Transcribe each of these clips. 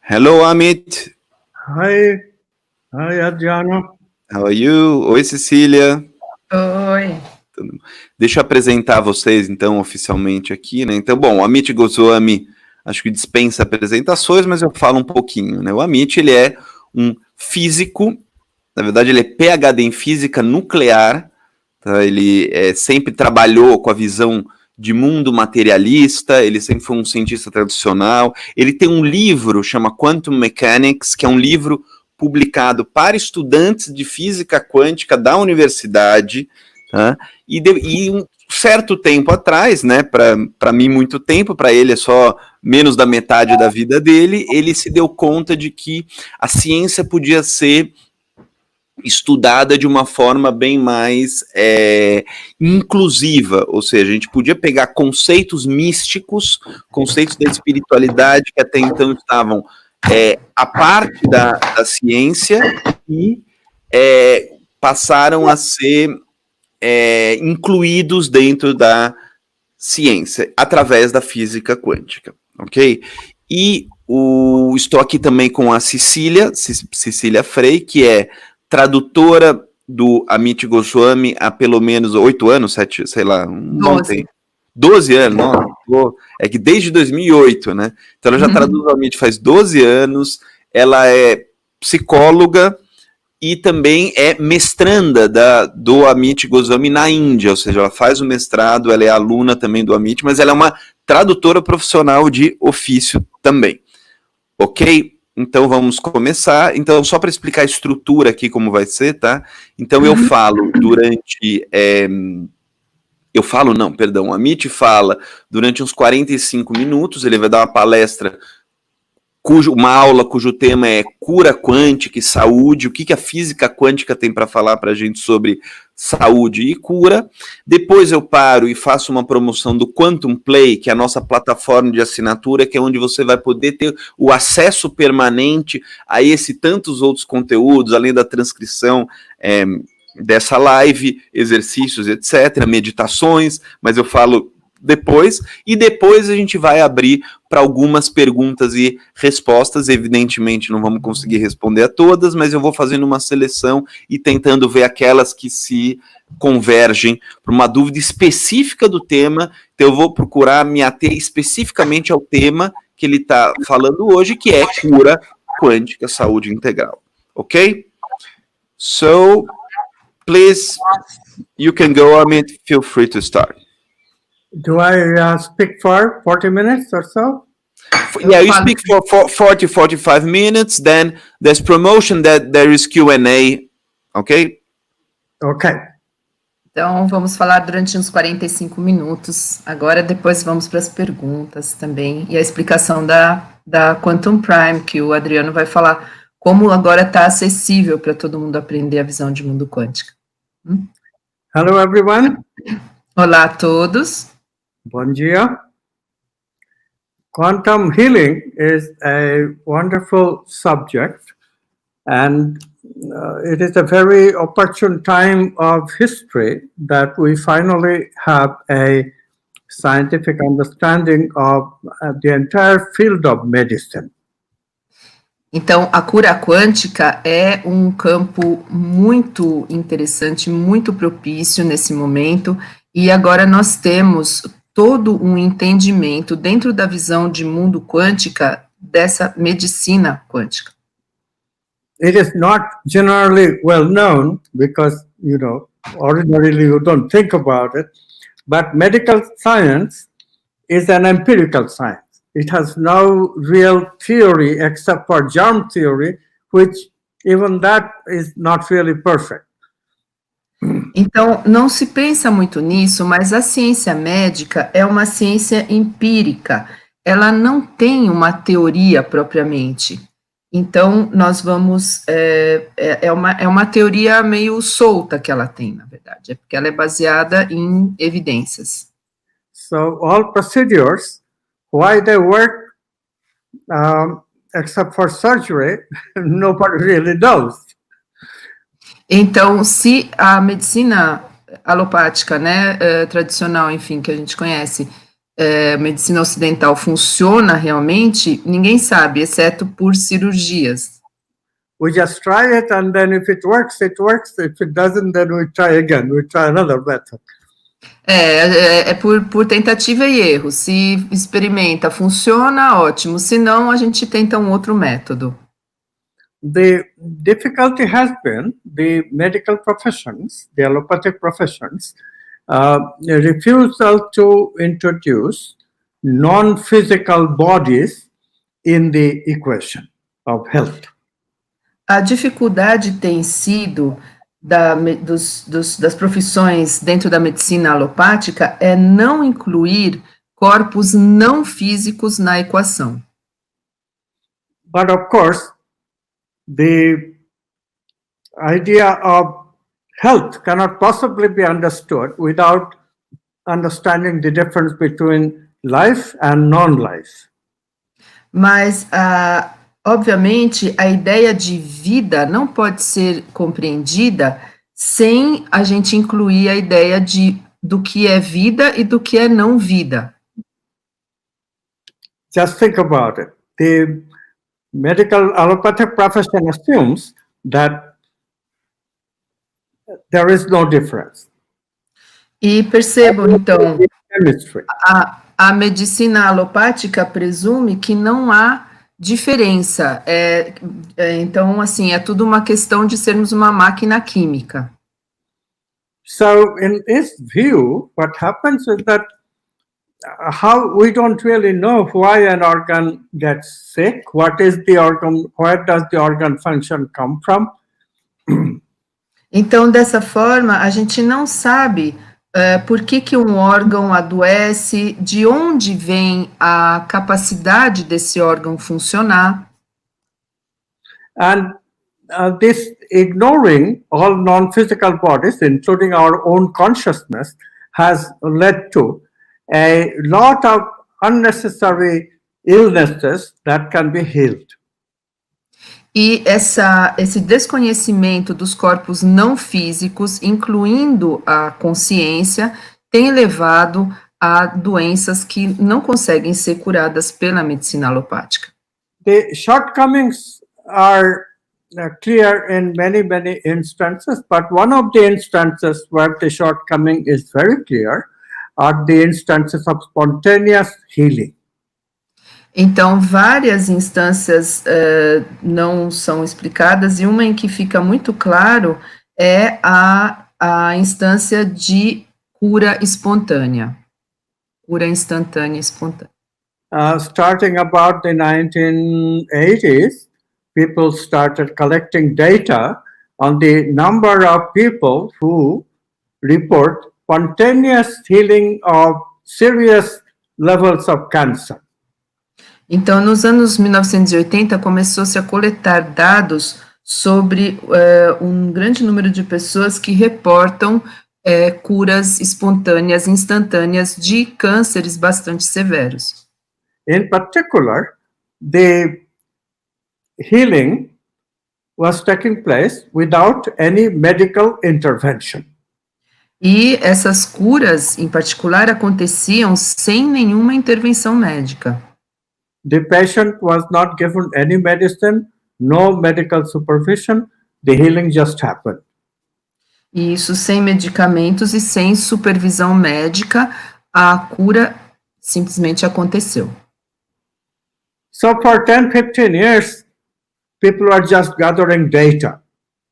Hello, Amit. Hi, Adriano. How are you? Oi, Cecília. Oi. Deixa eu apresentar vocês, então, oficialmente aqui, né? Então, bom, o Amit Goswami, acho que dispensa apresentações, mas eu falo um pouquinho, né? O Amit, ele é um físico, na verdade, ele é PhD em física nuclear, tá? Ele sempre trabalhou com a visão de mundo materialista, ele sempre foi um cientista tradicional. Ele tem um livro, chama Quantum Mechanics, que é um livro publicado para estudantes de física quântica da universidade, tá? E um certo tempo atrás, né, para mim muito tempo, para ele é só menos da metade da vida dele, ele se deu conta de que a ciência podia ser estudada de uma forma bem mais inclusiva, ou seja, a gente podia pegar conceitos místicos, conceitos da espiritualidade que até então estavam a parte da ciência e passaram a ser incluídos dentro da ciência, através da física quântica, ok? E estou aqui também com a Cecília Frei, que é tradutora do Amit Goswami há pelo menos 8 anos, 7, sei lá, um bom tempo. 12 anos, não, é que desde 2008, né? Então ela já traduz o Amit faz 12 anos, ela é psicóloga e também é mestranda do Amit Goswami na Índia, ou seja, ela faz o mestrado, ela é aluna também do Amit, mas ela é uma tradutora profissional de ofício também, ok? Então vamos começar. Então, só para explicar a estrutura aqui, como vai ser, tá? Então eu falo durante... o Amit fala durante uns 45 minutos, ele vai dar uma palestra, uma aula cujo tema é cura quântica e saúde, o que a física quântica tem para falar para a gente sobre saúde e cura. Depois eu paro e faço uma promoção do Quantum Play, que é a nossa plataforma de assinatura, que é onde você vai poder ter o acesso permanente a esse e tantos outros conteúdos, além da transcrição dessa live, exercícios, etc., meditações, mas eu falo depois, e depois a gente vai abrir para algumas perguntas e respostas. Evidentemente não vamos conseguir responder a todas, mas eu vou fazendo uma seleção e tentando ver aquelas que se convergem para uma dúvida específica do tema. Então eu vou procurar me ater especificamente ao tema que ele está falando hoje, que é cura quântica, saúde integral. Ok? So, please, you can go, Amit, feel free to start. Do I speak for 40 minutes or so? Yeah, you speak for 40, 45 minutes, then there's promotion, that there is Q&A, ok? Ok. Então, vamos falar durante uns 45 minutos. Agora, depois vamos para as perguntas também, e a explicação da Quantum Prime, que o Adriano vai falar como agora está acessível para todo mundo aprender a visão de mundo quântico. Hello, everyone. Olá a todos. Bom dia. Quantum healing is a wonderful subject, and it is a very opportune time of history that we finally have a scientific understanding of the entire field of medicine. Então, a cura quântica é um campo muito interessante, muito propício nesse momento, e agora nós temos todo um entendimento dentro da visão de mundo quântica dessa medicina quântica. It is not generally well known because, ordinarily you don't think about it, but medical science is an empirical science. It has no real theory except for germ theory, which even that is not really perfect. Então, não se pensa muito nisso, mas a ciência médica é uma ciência empírica. Ela não tem uma teoria propriamente. Então, nós vamos... É uma teoria meio solta que ela tem, na verdade. É porque ela é baseada em evidências. So, all procedures, why they work, except for surgery, nobody really knows. Então, se a medicina alopática, né, tradicional, enfim, que a gente conhece, medicina ocidental funciona realmente, ninguém sabe, exceto por cirurgias. We just try it, and then if it works, it works. If it doesn't, then we try again. We try another method. É por tentativa e erro. Se experimenta, funciona, ótimo. Se não, a gente tenta um outro método. The difficulty has been the medical professions, the allopathic professions, refusal to introduce non-physical bodies in the equation of health. A dificuldade tem sido das profissões dentro da medicina alopática é não incluir corpos não físicos na equação. But of course, the idea of health cannot possibly be understood without understanding the difference between life and non-life. Mas, obviamente, a ideia de vida não pode ser compreendida sem a gente incluir a ideia do que é vida e do que é não vida. Just think about it. The medical allopathic profession assumes that there is no difference. E percebam, então, Chemistry. a medicina alopática presume que não há diferença. Então, assim, é tudo uma questão de sermos uma máquina química. So, in this view, what happens is that how we don't really know why an organ gets sick, what is the organ, where does the organ function come from? Então, dessa forma, a gente não sabe por que um órgão adoece, de onde vem a capacidade desse órgão funcionar. And this ignoring all non-physical bodies, including our own consciousness, has led to a lot of unnecessary illnesses that can be healed. E esse desconhecimento dos corpos não físicos, incluindo a consciência, tem levado a doenças que não conseguem ser curadas pela medicina alopática. The shortcomings are clear in many, many instances, but one of the instances where the shortcoming is very clear are the instances of spontaneous healing. Então, várias instâncias não são explicadas, e uma em que fica muito claro é a instância de cura espontânea. Cura instantânea espontânea. Starting about the 1980s, people started collecting data on the number of people who report spontaneous healing of serious levels of cancer. Então, nos anos 1980, começou-se a coletar dados sobre um grande número de pessoas que reportam curas espontâneas, instantâneas de cânceres bastante severos. In particular, the healing was taking place without any medical intervention. E essas curas, em particular, aconteciam sem nenhuma intervenção médica. The patient was not given any medicine, no medical supervision, the healing just happened. E isso sem medicamentos e sem supervisão médica, a cura simplesmente aconteceu. So for 10, 15 years, people were just gathering data.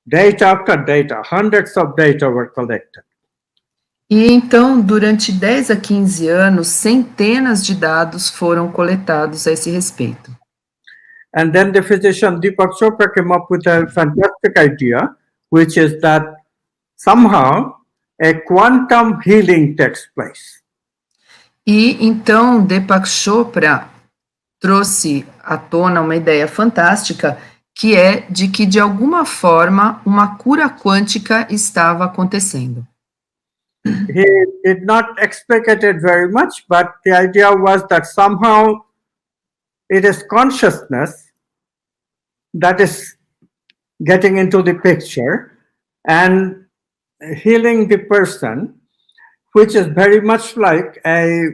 Data after data, hundreds of data were collected. E então, durante 10 a 15 anos, centenas de dados foram coletados a esse respeito. And then the physician Deepak Chopra came up with a fantastic idea, which is that somehow a quantum healing takes place. E então, Deepak Chopra trouxe à tona uma ideia fantástica, que é de que, de alguma forma, uma cura quântica estava acontecendo. He did not expect it very much, but the idea was that somehow it is consciousness that is getting into the picture and healing the person, which is very much like a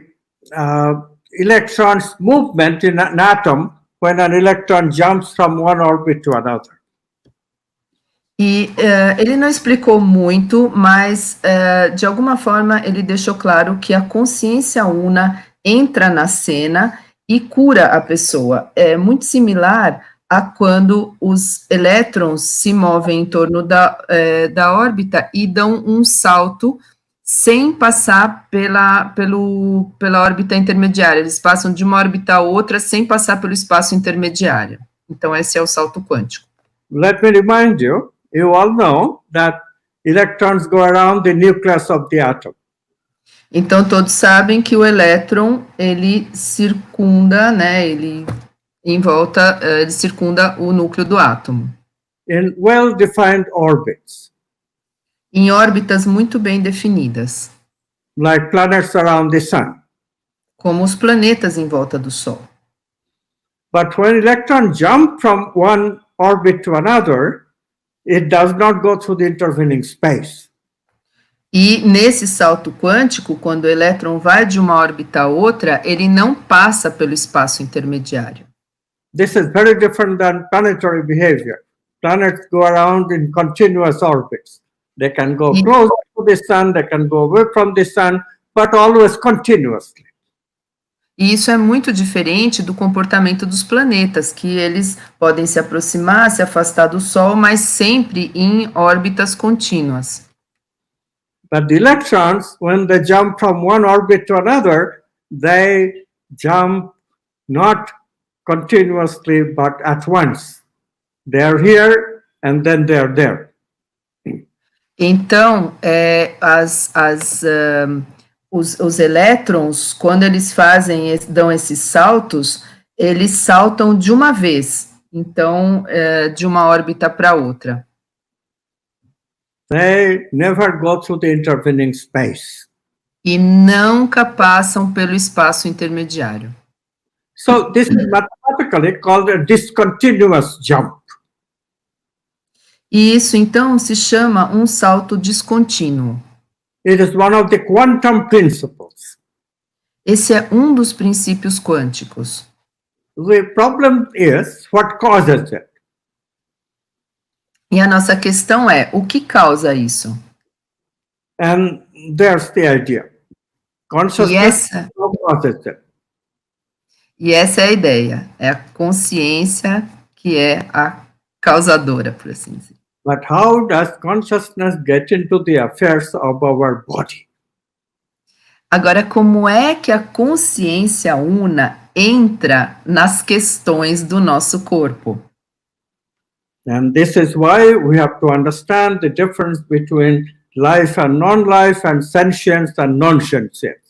electrons movement in an atom when an electron jumps from one orbit to another. E ele não explicou muito, mas de alguma forma ele deixou claro que a consciência una entra na cena e cura a pessoa. É muito similar a quando os elétrons se movem em torno da órbita e dão um salto sem passar pela órbita intermediária. Eles passam de uma órbita a outra sem passar pelo espaço intermediário. Então, esse é o salto quântico. Let me remind you, you all know that electrons go around the nucleus of the atom. Então, todos sabem que o elétron, ele circunda, né, ele circunda o núcleo do átomo. In well-defined orbits, Em órbitas muito bem definidas, like planets around the sun. como os planetas em volta do Sol. But when electrons jump from one orbit to another, it does not go through the intervening space. E nesse salto quântico, quando o elétron vai de uma órbita a outra, ele não passa pelo espaço intermediário. This is very different than planetary behavior. Planets go around in continuous orbits. They can go closer to the sun, they can go away from the sun, but always continuously. E isso é muito diferente do comportamento dos planetas, que eles podem se aproximar, se afastar do Sol, mas sempre em órbitas contínuas. But the electrons, when they jump from one orbit to another, they jump not continuously, but at once. They're here and then they're there. Então, os elétrons, quando eles dão esses saltos, eles saltam de uma vez, então, de uma órbita para outra. They never go through the intervening space. E nunca passam pelo espaço intermediário. So this is mathematically called a discontinuous jump. E isso, então, se chama um salto descontínuo. It is one of the quantum principles. Esse é um dos princípios quânticos. The problem is what causes it. E a nossa questão é, o que causa isso? And there's the idea. Consciousness causes it. E essa é a ideia, é a consciência que é a causadora, por assim dizer. But how does consciousness get into the affairs of our body? Agora, como é que a consciência una entra nas questões do nosso corpo? And this is why we have to understand the difference between life and non-life and sentience and non-sentience.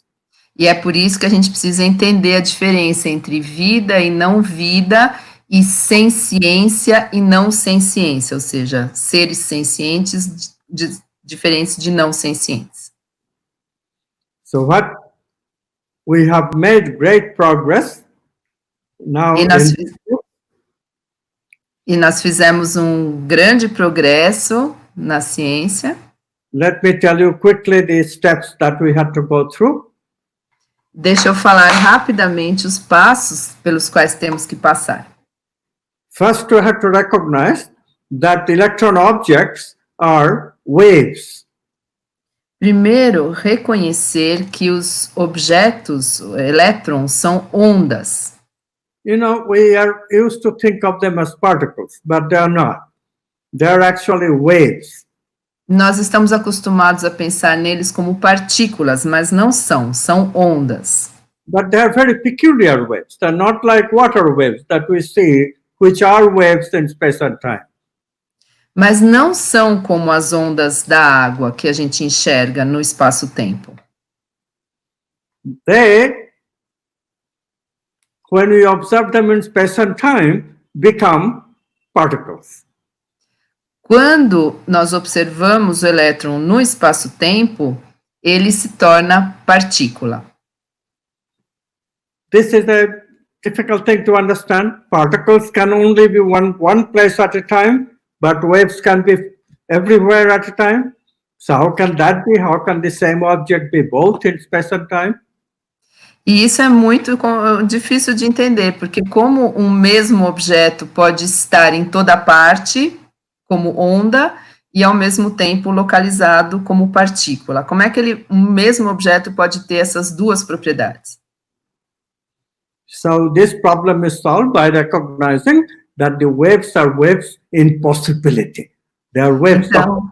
E é por isso que a gente precisa entender a diferença entre vida e não vida, e senciência e não senciência, ou seja, seres sencientes diferentes de não sencientes. So what we have made great progress now. E nós fizemos um grande progresso na ciência. Let me tell you quickly the steps that we had to go through. Deixa eu falar rapidamente os passos pelos quais temos que passar. First, we have to recognize that electron objects are waves. Primeiro, reconhecer que os objetos, elétrons, são ondas. You know, we are used to think of them as particles, but they are not. They are actually waves. Nós estamos acostumados a pensar neles como partículas, mas não são ondas. But they are very peculiar waves. They're not like water waves that we see, which are waves in space and time. Mas não são como as ondas da água que a gente enxerga no espaço-tempo. They, when we observe them in space and time, become particles. Quando nós observamos o elétron no espaço-tempo, ele se torna partícula. This is a difficult thing to understand. Particles can only be one place at a time, but waves can be everywhere at a time. So how can that be? How can the same object be both in space and time? E isso é muito difícil de entender, porque como um mesmo objeto pode estar em toda parte, como onda, e ao mesmo tempo localizado como partícula. Como é que um mesmo objeto pode ter essas duas propriedades? So this problem is solved by recognizing that the waves are waves in possibility. They are waves Então,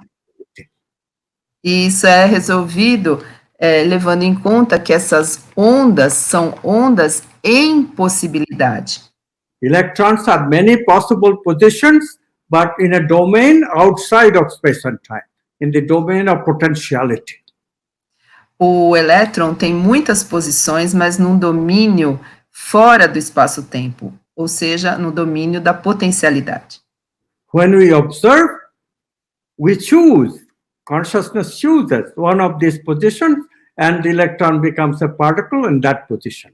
isso é resolvido levando em conta que essas ondas são ondas em possibilidade. Electrons have many possible positions, but in a domain outside of space and time, in the domain of potentiality. O elétron tem muitas posições, mas num domínio fora do espaço-tempo, ou seja, no domínio da potencialidade. When we observe, we choose, consciousness chooses one of these positions, and the electron becomes a particle in that position.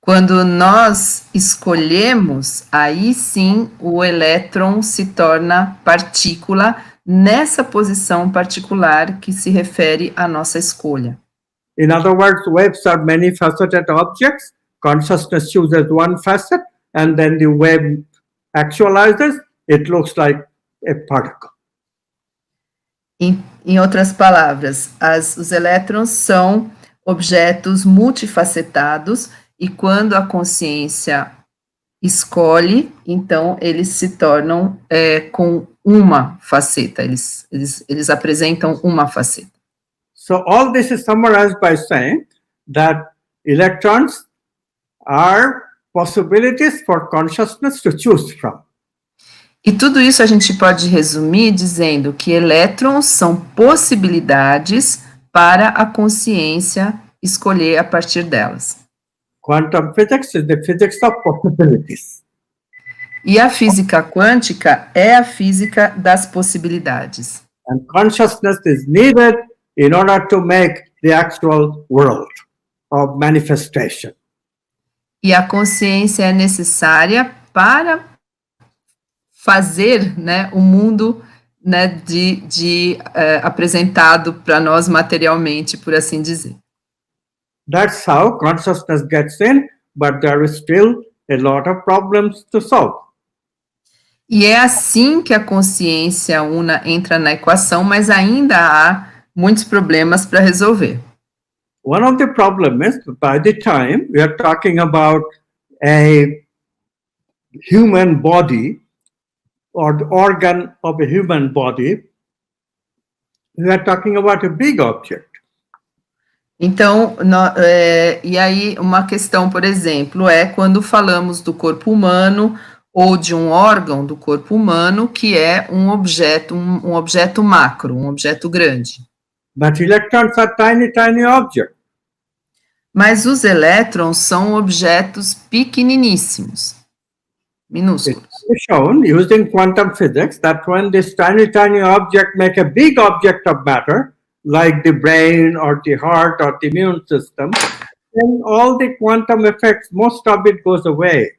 Quando nós escolhemos, aí sim o elétron se torna partícula nessa posição particular que se refere à nossa escolha. In other words, waves are many faceted objects. Consciousness chooses one facet, and then the wave actualizes. It looks like a particle. Em outras palavras, os elétrons são objetos multifacetados e quando a consciência escolhe, então eles se tornam com uma faceta, eles apresentam uma faceta. So all this is summarized by saying that electrons are possibilities for consciousness to choose from. E tudo isso a gente pode resumir dizendo que elétrons são possibilidades para a consciência escolher a partir delas. Quantum physics is the physics of possibilities. E a física quântica é a física das possibilidades. And consciousness is needed in order to make the actual world of manifestation. E a consciência é necessária para fazer, né, o mundo, né, apresentado para nós materialmente, por assim dizer. That's how consciousness gets in, but there is still a lot of problems to solve. E é assim que a consciência una entra na equação, mas ainda há muitos problemas para resolver. One of the problems is, by the time we are talking about a human body or the organ of a human body, we are talking about a big object. Então, e aí uma questão, por exemplo, é quando falamos do corpo humano ou de um órgão do corpo humano que é um objeto macro, um objeto grande. But electrons are tiny, tiny objects. Mas os elétrons são objetos pequeniníssimos, minúsculos. It's shown using quantum physics that when this tiny, tiny object make a big object of matter, like the brain or the heart or the immune system, then all the quantum effects, most of it goes away.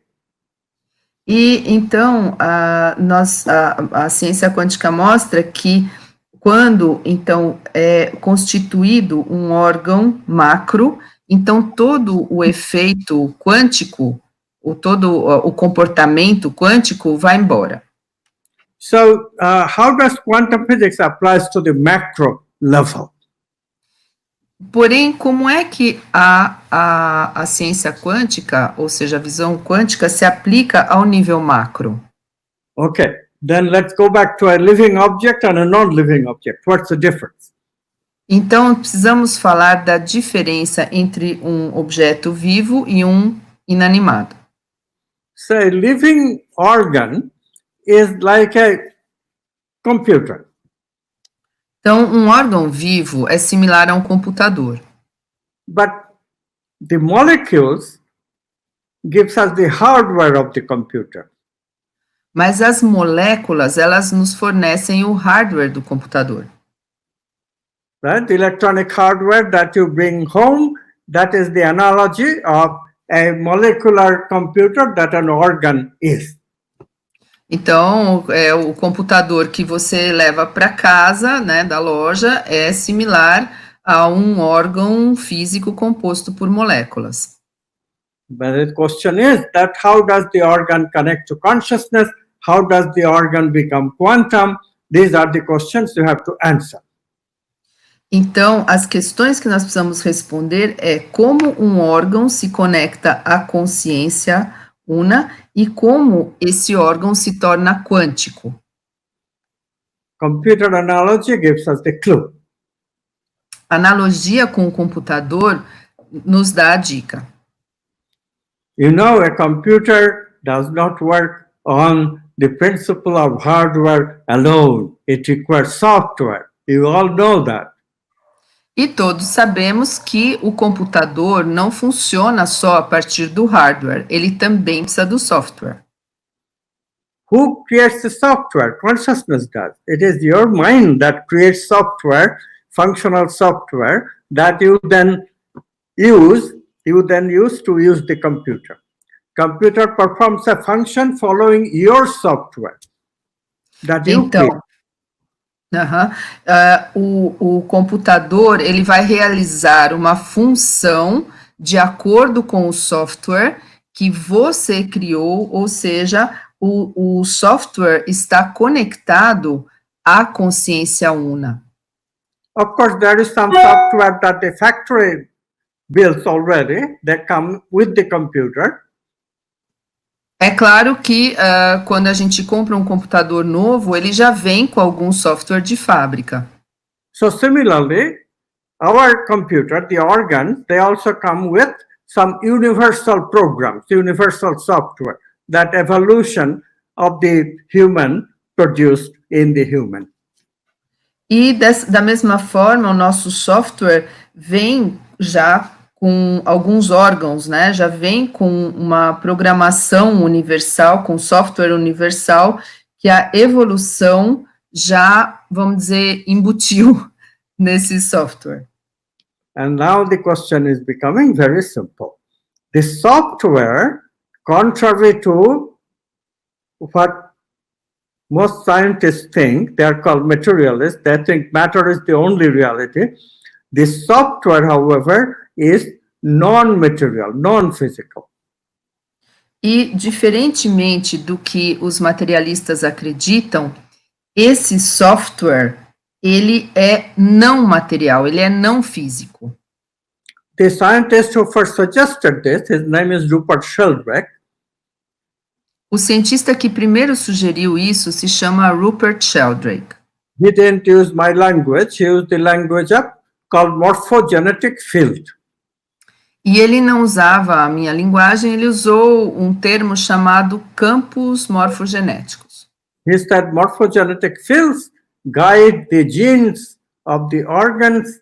E então a ciência quântica mostra que quando então é constituído um órgão macro, então todo o efeito quântico, todo o comportamento quântico vai embora. So how does quantum physics applies to the macro level? Porém, como é que a ciência quântica, ou seja, a visão quântica, se aplica ao nível macro? Okay, then let's go back to a living object and a non-living object. What's the difference? Então, precisamos falar da diferença entre um objeto vivo e um inanimado. So a living organ is like a computer. Então, um órgão vivo é similar a um computador. But the molecules gives us the hardware of the computer. Mas as moléculas, elas nos fornecem o hardware do computador. Right? The electronic hardware that you bring home, that is the analogy of a molecular computer that an organ is. Então, o computador que você leva para casa, né, da loja, é similar a um órgão físico composto por moléculas. But the question is that how does the organ connect to consciousness? How does the organ become quantum? These are the questions you have to answer. Então, as questões que nós precisamos responder é como um órgão se conecta à consciência una e como esse órgão se torna quântico. Computer analogy gives us the clue. A analogia com o computador nos dá a dica. You know, a computer does not work on the principle of hardware alone. It requires software. You all know that. E todos sabemos que o computador não funciona só a partir do hardware, ele também precisa do software. Who creates the software? Consciousness does. It is your mind that creates software, functional software, that you then use to use the computer. Computer performs a function following your software that you create. O computador ele vai realizar uma função de acordo com o software que você criou, ou seja, o software está conectado à consciência una. Of course, there is some software that the factory builds already that come with the computer. É claro que quando a gente compra um computador novo, ele já vem com algum software de fábrica. So similarly, our computer, the organs, they also come with some universal programs, universal software, that evolution of the human produced in the human. E da mesma forma, o nosso software vem já com alguns órgãos, né? Já vem com uma programação universal, com software universal, que a evolução já, vamos dizer, embutiu nesse software. And now the question is becoming very simple. The software, contrary to what most scientists think, they are called materialists, they think matter is the only reality. The software, however, is non-material, non-physical. E, diferentemente do que os materialistas acreditam, esse software, ele é não material, ele é não físico. The scientist who first suggested this, his name is Rupert Sheldrake. O cientista que primeiro sugeriu isso se chama Rupert Sheldrake. He didn't use my language, he used the language called morphogenetic field. E ele não usava a minha linguagem, ele usou um termo chamado campos morfogenéticos. He said morphogenetic fields guide the genes of the organs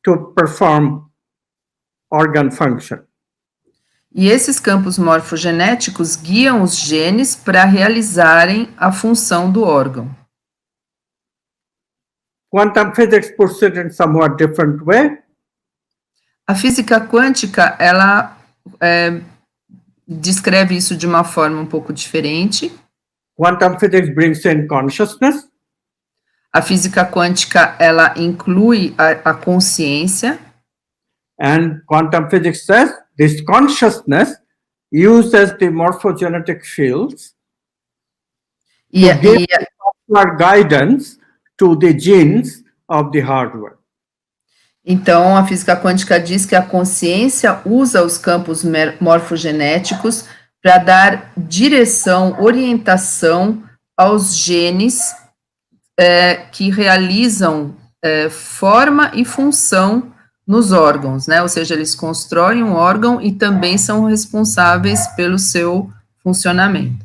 to perform organ function. E esses campos morfogenéticos guiam os genes para realizarem a função do órgão. Quantum physics puts it in somewhat different way. A física quântica, ela descreve isso de uma forma um pouco diferente. Quantum physics brings in consciousness. A física quântica, ela inclui a consciência. And quantum physics says this consciousness uses the morphogenetic fields to give software guidance to the genes of the hardware. Então, a física quântica diz que a consciência usa os campos morfogenéticos para dar direção, orientação aos genes que realizam forma e função nos órgãos, né? Ou seja, eles constroem um órgão e também são responsáveis pelo seu funcionamento.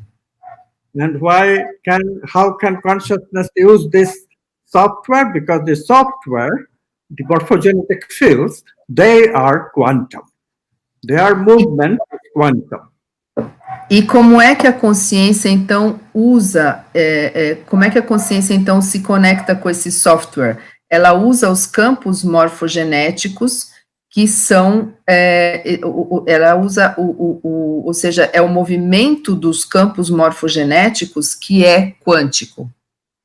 And how can consciousness use this software? Because the software, the morphogenetic fields, they are quantum. Their movement is quantum. E como é que a consciência, então, como é que a consciência, então, se conecta com esse software? Ela usa os campos morfogenéticos, que são, ela usa, ou seja, é o movimento dos campos morfogenéticos que é quântico.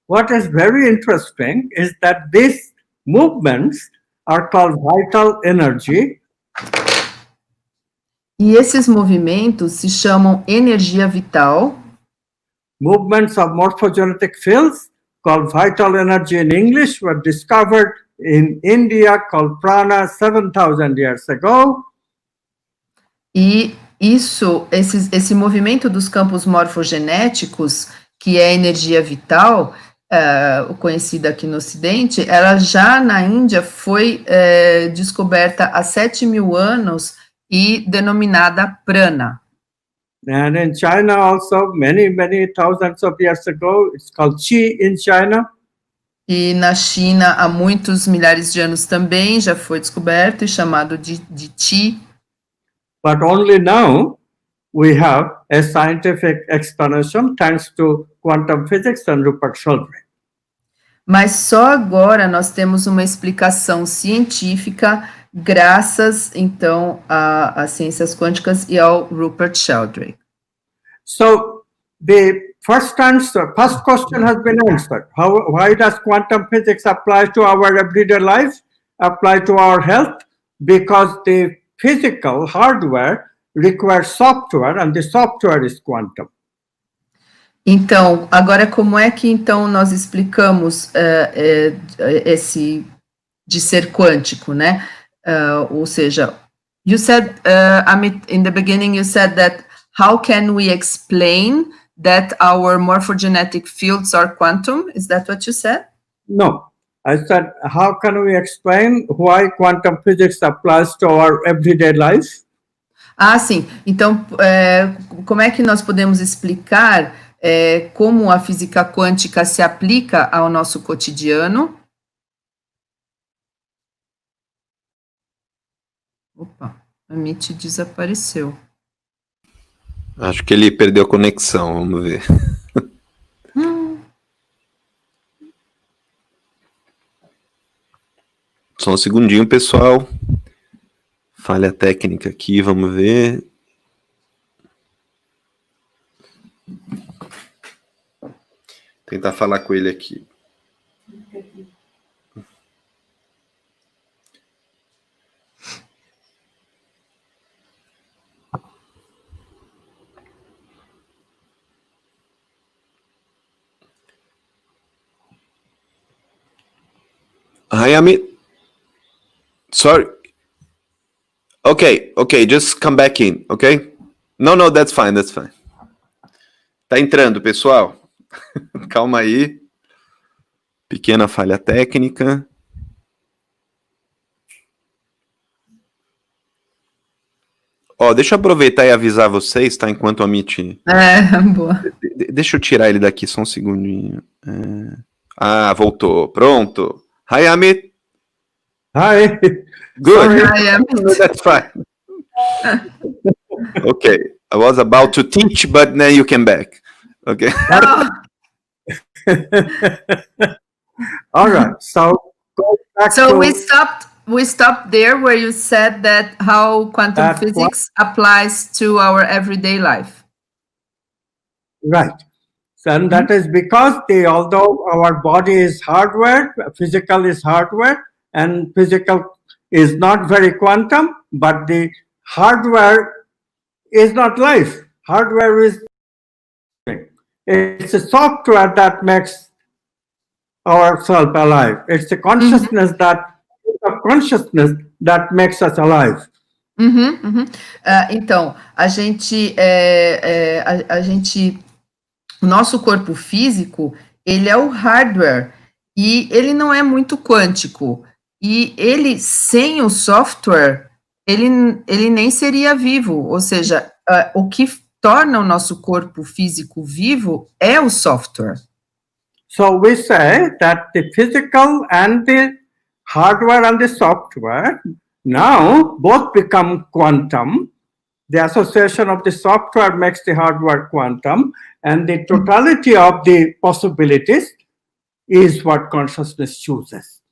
What is very interesting is that these movements are called vital energy. E esses movimentos se chamam energia vital. Movements of morphogenetic fields, called vital energy in English, were discovered in India, called prana, 7,000 years ago. E esse movimento dos campos morfogenéticos, que é energia vital, conhecida aqui no Ocidente, ela já na Índia foi descoberta há 7.000 anos e denominada prana. And in China also, many thousands of years ago, it's called Qi in China. E na China, há muitos milhares de anos também, já foi descoberto e chamado de Qi. But only now we have a scientific explanation thanks to quantum physics and Rupert Sheldrake. Mas só agora nós temos uma explicação científica graças, então, às ciências quânticas e ao Rupert Sheldrake. So the first question has been answered. Why does quantum physics apply to our everyday life, apply to our health? Because the physical hardware requires software, and the software is quantum. Então, agora como é que então nós explicamos esse de ser quântico, né? Ou seja, you said, Amit, in the beginning you said that how can we explain that our morphogenetic fields are quantum? Is that what you said? No, I said, how can we explain why quantum physics applies to our everyday life? Ah, sim. Então, como é que nós podemos explicar como a física quântica se aplica ao nosso cotidiano? Opa, a Amit desapareceu. Acho que ele perdeu a conexão, vamos ver. Só um segundinho, pessoal. Falha técnica aqui, vamos ver. Tentar falar com ele aqui. Hi, Amit. Sorry. Okay, just come back in, okay? No, that's fine. Tá entrando, pessoal. Calma aí. Pequena falha técnica. Deixa eu aproveitar e avisar vocês, tá? Enquanto o Amit... Boa. Deixa eu tirar ele daqui só um segundinho. Voltou. Pronto. Hi, Amit. Hi. Good. Hi, Amit. That's fine. Okay. I was about to teach, but then you came back. Okay. All right. So go back to... we stopped there where you said that how quantum physics applies to our everyday life. Right. And that is because although our body is hardware, physical is hardware, and physical is not very quantum, but the hardware is not life. Hardware is... It's a software that makes ourselves alive. It's the consciousness that makes us alive. Então, o nosso corpo físico, ele é o hardware e ele não é muito quântico. E ele, sem o software, ele nem seria vivo. Ou seja, o que torna o nosso corpo físico vivo é o software. So we say that the physical and the hardware and the software now both become quantum. The association of the software makes the hardware quantum, and the totality of the possibilities is what consciousness chooses.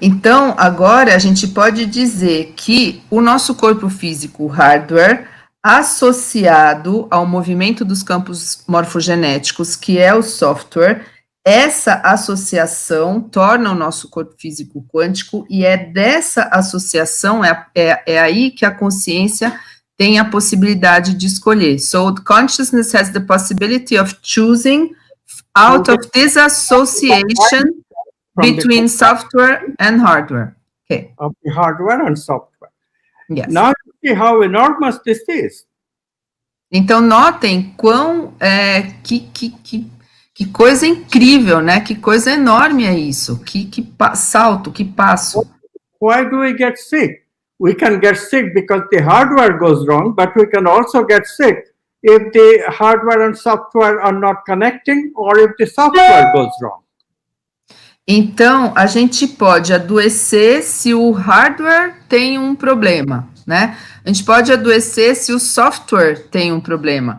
Então, agora a gente pode dizer que o nosso corpo físico hardware, associado ao movimento dos campos morfogenéticos, que é o software, essa associação torna o nosso corpo físico quântico, e é dessa associação, é aí que a consciência tem a possibilidade de escolher. So, consciousness has the possibility of choosing out of this association between software and hardware. Okay. Of the hardware and software. Yes. Now you see how enormous this is. Então, notem que coisa incrível, né? Que coisa enorme é isso. Que salto, que passo. Why do we get sick? We can get sick because the hardware goes wrong, but we can also get sick if the hardware and software are not connecting or if the software goes wrong. Então, a gente pode adoecer se o hardware tem um problema, né? A gente pode adoecer se o software tem um problema,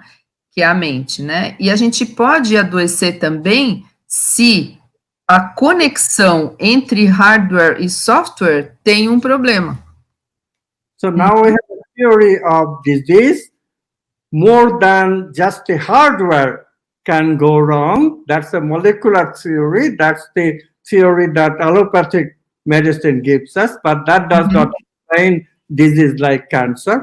que é a mente, né? E a gente pode adoecer também se a conexão entre hardware e software tem um problema. So now we have a theory of disease. More than just the hardware can go wrong. That's a molecular theory. That's the theory that allopathic medicine gives us, but that does not explain disease like cancer.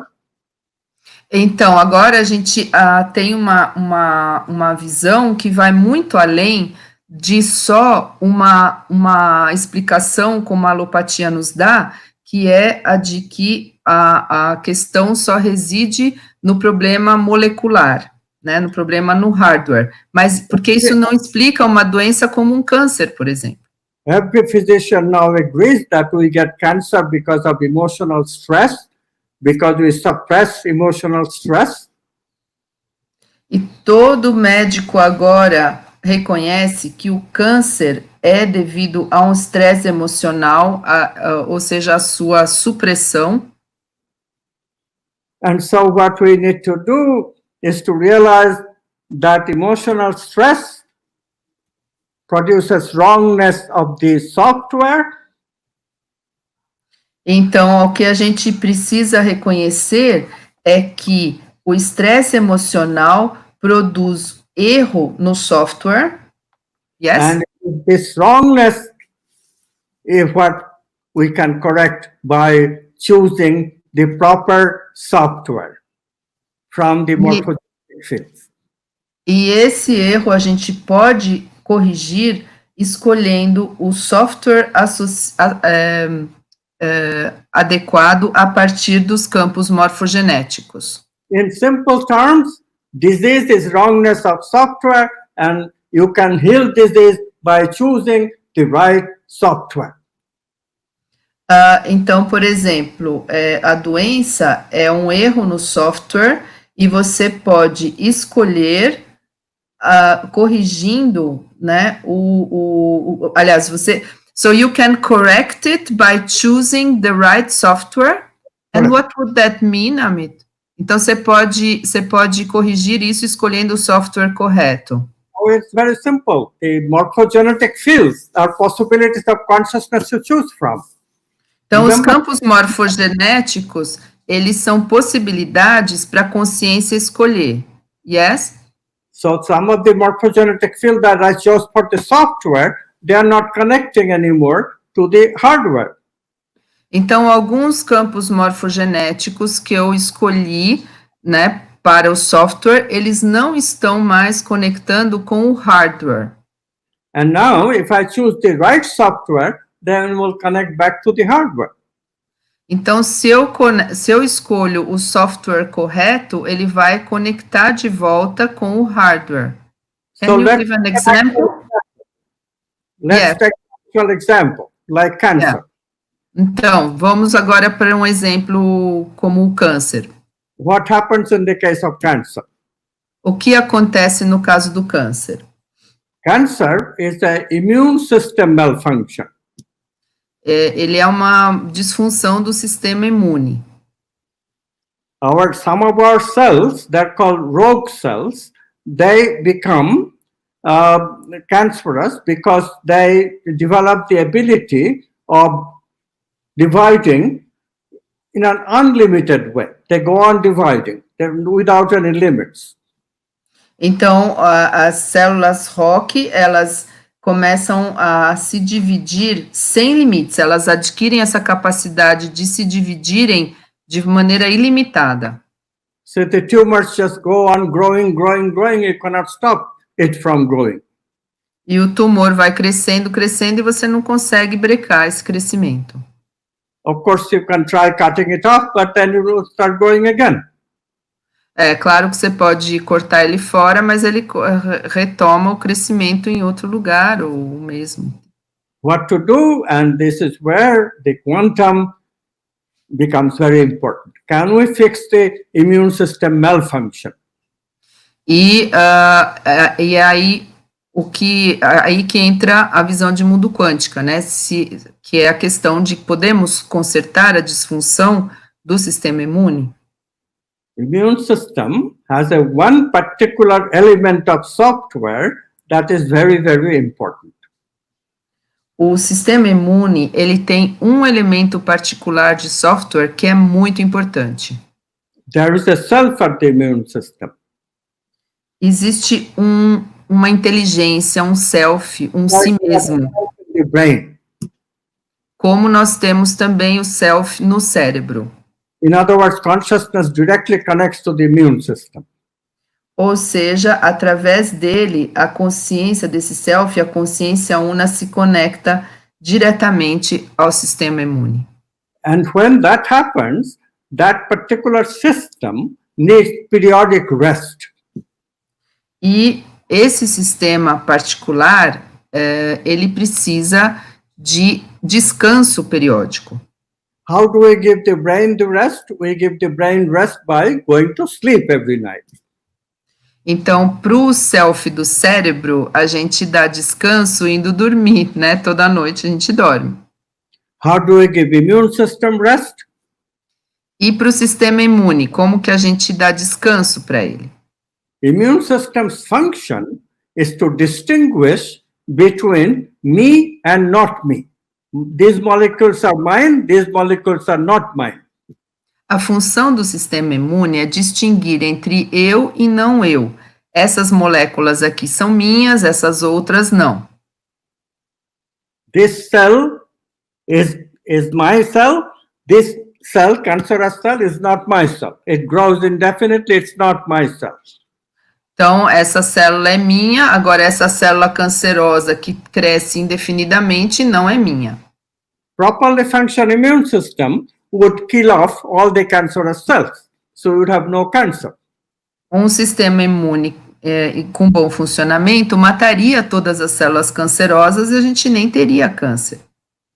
Então, agora a gente tem uma visão que vai muito além de só uma explicação como a alopatia nos dá, que é a de que a questão só reside no problema molecular, né, no problema no hardware, mas porque isso não explica uma doença como um câncer, por exemplo. Every physician now agrees that we get cancer because of emotional stress, because we suppress emotional stress. E todo médico agora reconhece que o câncer é devido a um estresse emocional, ou seja, a sua supressão. And so what we need to do is to realize that emotional stress produces wrongness of the software. Então, o que a gente precisa reconhecer é que o estresse emocional produz erro no software. Yes? And this wrongness is what we can correct by choosing the proper software from the morphogenetic fields. E esse erro a gente pode corrigir escolhendo o software adequado a partir dos campos morfogenéticos. In simple terms, disease is wrongness of software, and you can heal disease by choosing the right software. Então, por exemplo, a doença é um erro no software e você pode escolher corrigindo, né, aliás, so you can correct it by choosing the right software. And what would that mean, Amit? Então, você pode corrigir isso escolhendo o software correto. Oh, it's very simple. The morphogenetic fields are possibilities of consciousness to choose from. Então, os campos morfogenéticos, eles são possibilidades para a consciência escolher. Yes? So some of the morphogenetic fields that I chose for the software, they are not connecting anymore to the hardware. Então, alguns campos morfogenéticos que eu escolhi, né, para o software, eles não estão mais conectando com o hardware. And now, if I choose the right software, then we'll connect back to the hardware. Então, se eu escolho o software correto, ele vai conectar de volta com o hardware. Can you give an example? Let's take an actual example, like cancer. Yeah. Então, vamos agora para um exemplo como o câncer. What happens in the case of cancer? O que acontece no caso do câncer? Cancer is an immune system malfunction. Ele é uma disfunção do sistema imune. Some of our cells, they're called rogue cells, they become cancerous because they develop the ability of dividing in an unlimited way. They go on dividing without any limits. Então, as células Rogue, elas começam a se dividir sem limites, elas adquirem essa capacidade de se dividirem de maneira ilimitada. So the tumors just go on growing, growing, growing. You cannot stop it from growing. E o tumor vai crescendo, crescendo, e você não consegue brecar esse crescimento. Of course, you can try cutting it off, but then it will start growing again. É claro que você pode cortar ele fora, mas ele retoma o crescimento em outro lugar, ou mesmo. What to do, and this is where the quantum becomes very important. Can we fix the immune system malfunction? E aí aí que entra a visão de mundo quântica, né? Que é a questão de podemos consertar a disfunção do sistema imune. The immune system has one particular element of software that is very, very important. O sistema imune, ele tem um elemento particular de software que é muito importante. There is a self of the immune system. Existe uma inteligência, um self, um si mesmo. The brain. Como nós temos também o self no cérebro. In other words, consciousness directly connects to the immune system. Ou seja, através dele, a consciência desse self, a consciência una, se conecta diretamente ao sistema imune. And when that happens, that particular system needs periodic rest. E esse sistema particular, ele precisa de descanso periódico. How do we give the brain the rest? We give the brain rest by going to sleep every night. Então, para o self do cérebro, a gente dá descanso indo dormir, né? Toda noite a gente dorme. How do we give immune system rest? E para o sistema imune, como que a gente dá descanso para ele? Immune system's function is to distinguish between me and not me. These molecules are mine, these molecules are not mine. A função do sistema imune é distinguir entre eu e não eu. Essas moléculas aqui são minhas, essas outras não. This cell is my cell. This cell, cancerous cell, is not my cell. It grows indefinitely, it's not my cell. Então, essa célula é minha, agora essa célula cancerosa que cresce indefinidamente não é minha. Properly functioning immune system would kill off all the cancerous cells, so you would have no cancer. Um sistema imune com bom funcionamento mataria todas as células cancerosas e a gente nem teria câncer.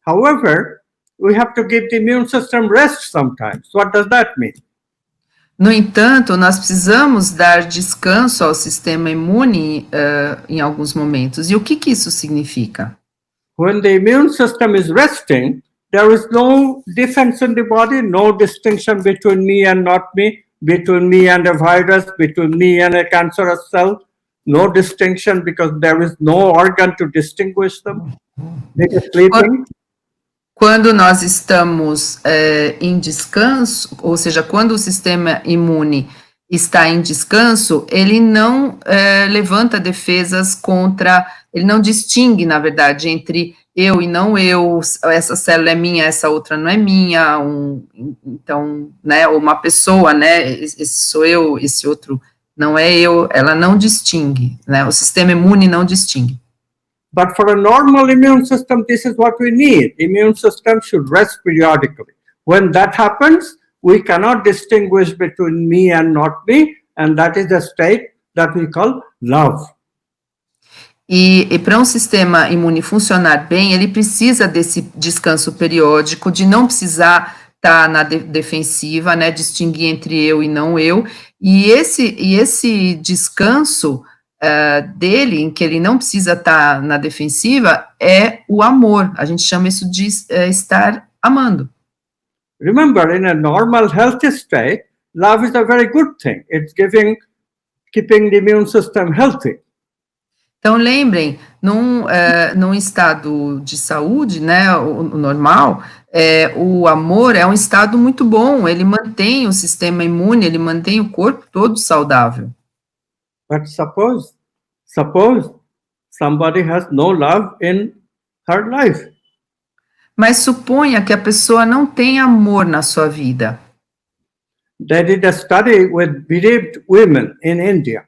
However, we have to give the immune system rest sometimes. What does that mean? No entanto, nós precisamos dar descanso ao sistema imune em alguns momentos. E o que isso significa? When the immune system is resting, there is no defense in the body, no distinction between me and not me, between me and a virus, between me and a cancerous cell. No distinction because there is no organ to distinguish them. They are sleeping. Quando nós estamos em descanso, ou seja, quando o sistema imune está em descanso, ele não levanta defesas contra, ele não distingue, na verdade, entre eu e não eu, essa célula é minha, essa outra não é minha, então, né, uma pessoa, né, esse sou eu, esse outro não é eu, ela não distingue, né, o sistema imune não distingue. But for a normal immune system, this is what we need. The immune system should rest periodically. When that happens, we cannot distinguish between me and not me, and that is the state that we call love. E para um sistema imune funcionar bem, ele precisa desse descanso periódico, de não precisar estar na defensiva, né, distinguir entre eu e não eu, e esse descanso dele, em que ele não precisa estar na defensiva, é o amor. A gente chama isso de estar amando. Remember, in a normal healthy state, love is a very good thing. It's keeping the immune system healthy. Então, lembrem, num estado de saúde, né, o normal, o amor é um estado muito bom, ele mantém o sistema imune, ele mantém o corpo todo saudável. But suppose somebody has no love in her life. Mas suponha que a pessoa não tem amor na sua vida. They did a study with bereaved women in India.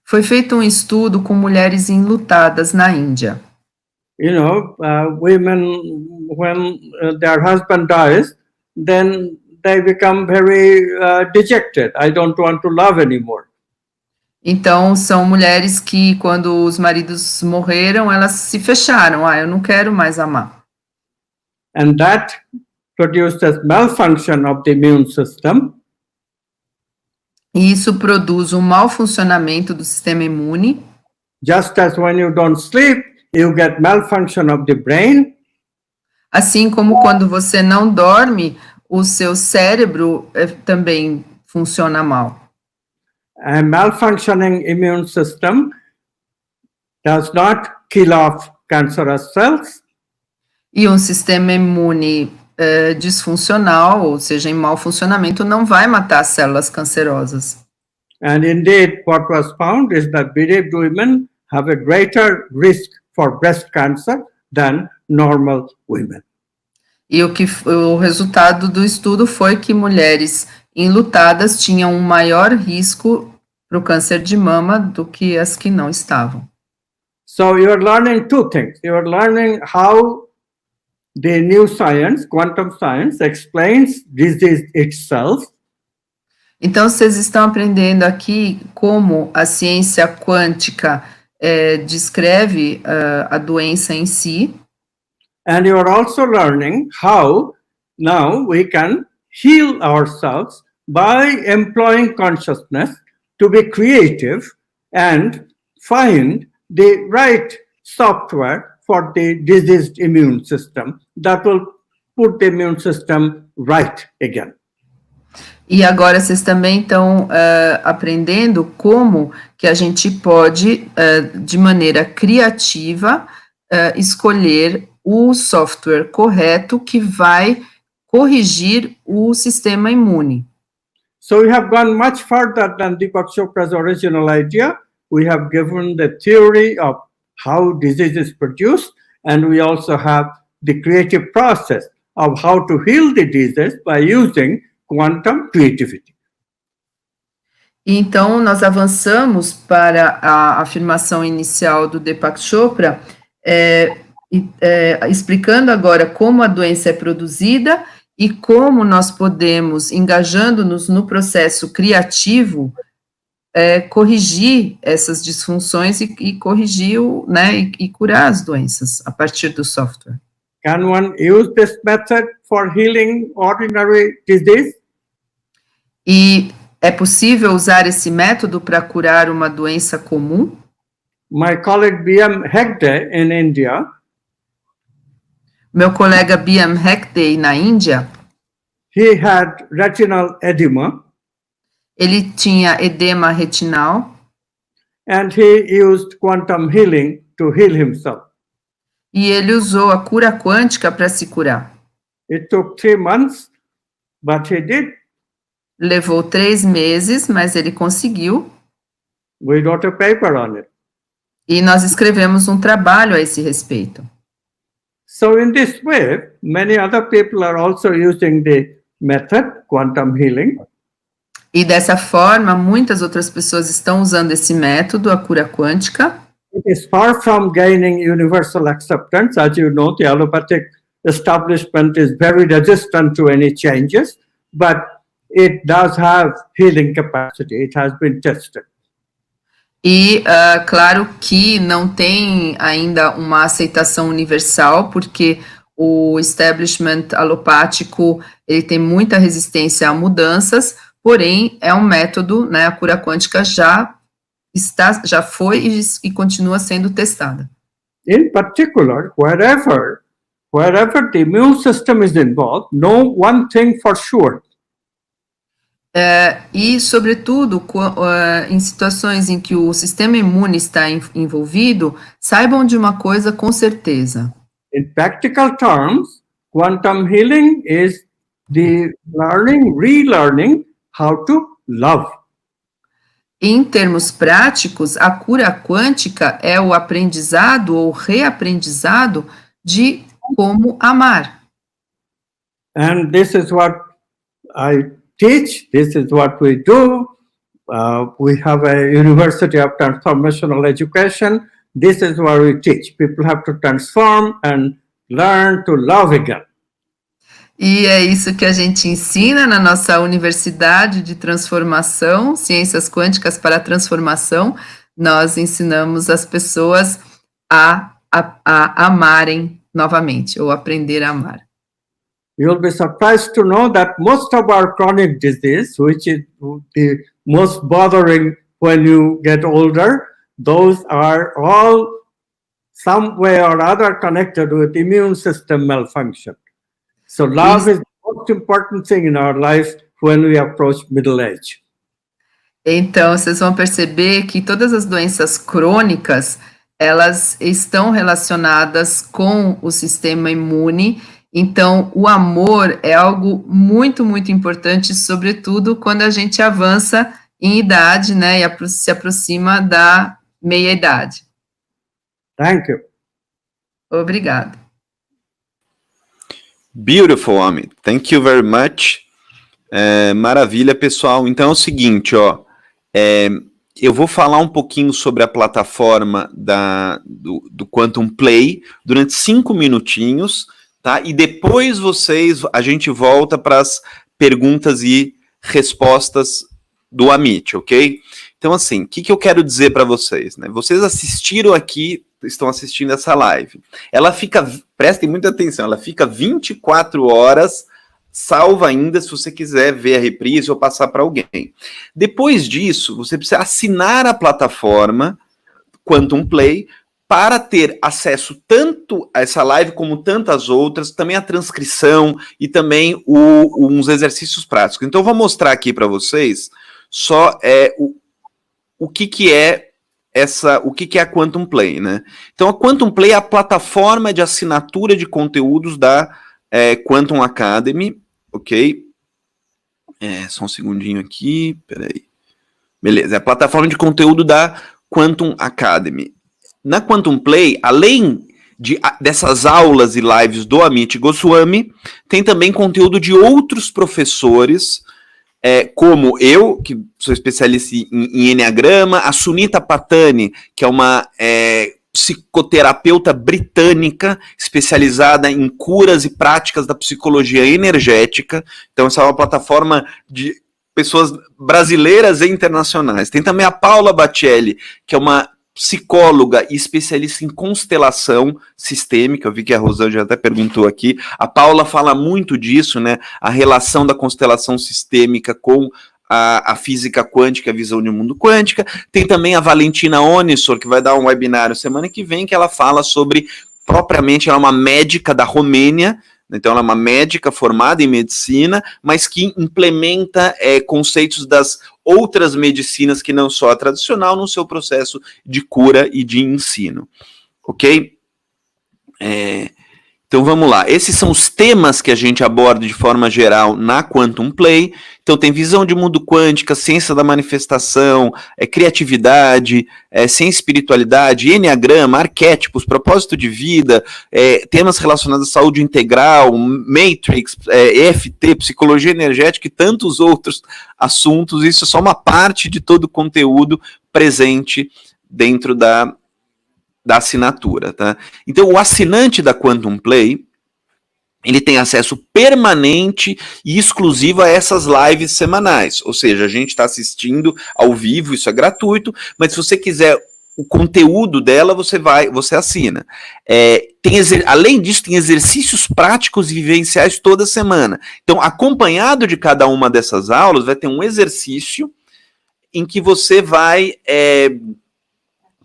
Foi feito um estudo com mulheres enlutadas na Índia. You know, women, when their husband dies, then they become very dejected. I don't want to love anymore. Então, são mulheres que, quando os maridos morreram, elas se fecharam. Eu não quero mais amar. And that produces malfunction of the immune system. E isso produz um mau funcionamento do sistema imune. Just as when you don't sleep, you get malfunction of the brain. Assim como quando você não dorme, o seu cérebro também funciona mal. A malfunctioning immune system does not kill off cancerous cells. E um sistema imune disfuncional, ou seja, em mau funcionamento, não vai matar as células cancerosas. And indeed, what was found is that bereaved women have a greater risk for breast cancer than normal women. E o resultado do estudo foi que mulheres enlutadas tinham um maior risco para o câncer de mama do que as que não estavam. So you are learning two things. You are learning how the new science, quantum science, explains disease itself. Então, vocês estão aprendendo aqui como a ciência quântica descreve a doença em si. And you are also learning how now we can heal ourselves by employing consciousness to be creative and find the right software for the diseased immune system that will put the immune system right again. E agora vocês também estão aprendendo como que a gente pode, de maneira criativa, escolher o software correto que vai corrigir o sistema imune. So we have gone much further than Deepak Chopra's original idea. We have given the theory of how disease is produced, and we also have the creative process of how to heal the disease by using quantum creativity. Então, nós avançamos para a afirmação inicial do Deepak Chopra, explicando agora como a doença é produzida e como nós podemos, engajando-nos no processo criativo, corrigir essas disfunções e corrigir, e curar as doenças a partir do software. Can one use this method for healing ordinary disease? E é possível usar esse método para curar uma doença comum? My colleague B.M. Hegde in India, Meu colega B.M. Hegde, na Índia, he had retinal edema, ele tinha edema retinal and he used quantum healing to heal himself. e ele usou a cura quântica para se curar. It took 3 months, but he did. Levou 3 meses, mas ele conseguiu. We wrote a paper on it. E nós escrevemos um trabalho a esse respeito. So in this way, many other people are also using the method, quantum healing. E dessa forma, muitas outras pessoas estão usando esse método, a cura quântica. It is far from gaining universal acceptance. As you know, the allopathic establishment is very resistant to any changes, but it does have healing capacity. It has been tested. E, claro que não tem ainda uma aceitação universal, porque o establishment alopático, ele tem muita resistência a mudanças, porém, é um método, a cura quântica já foi e continua sendo testada. In particular, wherever the immune system is involved, know one thing for sure. E, sobretudo, em situações em que o sistema imune está envolvido, saibam de uma coisa com certeza. In practical terms, quantum healing is the relearning how to love. Em termos práticos, a cura quântica é o aprendizado ou reaprendizado de como amar. And this is what I teach, this is what we do. We have a University of Transformational Education. This is what we teach. People have to transform and learn to love again. E é isso que a gente ensina na nossa Universidade de Transformação, Ciências Quânticas para a Transformação. Nós ensinamos as pessoas a amarem novamente, ou aprender a amar. You'll be surprised to know that most of our chronic disease, which is the most bothering when you get older, those are all some way or other connected with immune system malfunction. So love is the most important thing in our life when we approach middle age. Então, vocês vão perceber que todas as doenças crônicas, elas estão relacionadas com o sistema imune. Então, o amor é algo muito, muito importante, sobretudo quando a gente avança em idade, né, e se aproxima da meia-idade. Thank you. Obrigada. Beautiful, Amit. Thank you very much. Maravilha, pessoal. Então é o seguinte, ó. Eu vou falar um pouquinho sobre a plataforma do Quantum Play durante 5 minutinhos, tá? E depois a gente volta para as perguntas e respostas do Amit, ok? Então, assim, o que eu quero dizer para vocês, né? Vocês estão assistindo essa live. Ela fica, prestem muita atenção, ela fica 24 horas salva ainda se você quiser ver a reprise ou passar para alguém. Depois disso, você precisa assinar a plataforma Quantum Play para ter acesso tanto a essa live como tantas outras, também a transcrição e também uns exercícios práticos. Então, eu vou mostrar aqui para vocês só o que é a Quantum Play, né? Então, a Quantum Play é a plataforma de assinatura de conteúdos da Quantum Academy, ok? Só um segundinho aqui, peraí. Beleza, é a plataforma de conteúdo da Quantum Academy. Na Quantum Play, além dessas aulas e lives do Amit Goswami, tem também conteúdo de outros professores, como eu, que sou especialista em Enneagrama, a Sunita Patani, que é uma psicoterapeuta britânica especializada em curas e práticas da psicologia energética. Então, essa é uma plataforma de pessoas brasileiras e internacionais. Tem também a Paula Bacelli, que é uma psicóloga e especialista em constelação sistêmica. Eu vi que a Rosângela até perguntou aqui. A Paula fala muito disso, né? A relação da constelação sistêmica com a física quântica, a visão de um mundo quântica. Tem também a Valentina Onissor, que vai dar um webinário semana que vem, que ela fala sobre, propriamente, ela é uma médica da Romênia, então ela é uma médica formada em medicina, mas que implementa conceitos das outras medicinas que não só a tradicional no seu processo de cura e de ensino, ok? Então vamos lá, esses são os temas que a gente aborda de forma geral na Quantum Play. Então tem visão de mundo quântica, ciência da manifestação, criatividade, ciência e espiritualidade, enneagrama, arquétipos, propósito de vida, temas relacionados à saúde integral, Matrix, EFT, psicologia energética e tantos outros assuntos. Isso é só uma parte de todo o conteúdo presente dentro da assinatura, tá? Então, o assinante da Quantum Play, ele tem acesso permanente e exclusivo a essas lives semanais, ou seja, a gente está assistindo ao vivo, isso é gratuito, mas se você quiser o conteúdo dela, você assina. Além disso, tem exercícios práticos e vivenciais toda semana. Então, acompanhado de cada uma dessas aulas, vai ter um exercício em que você vai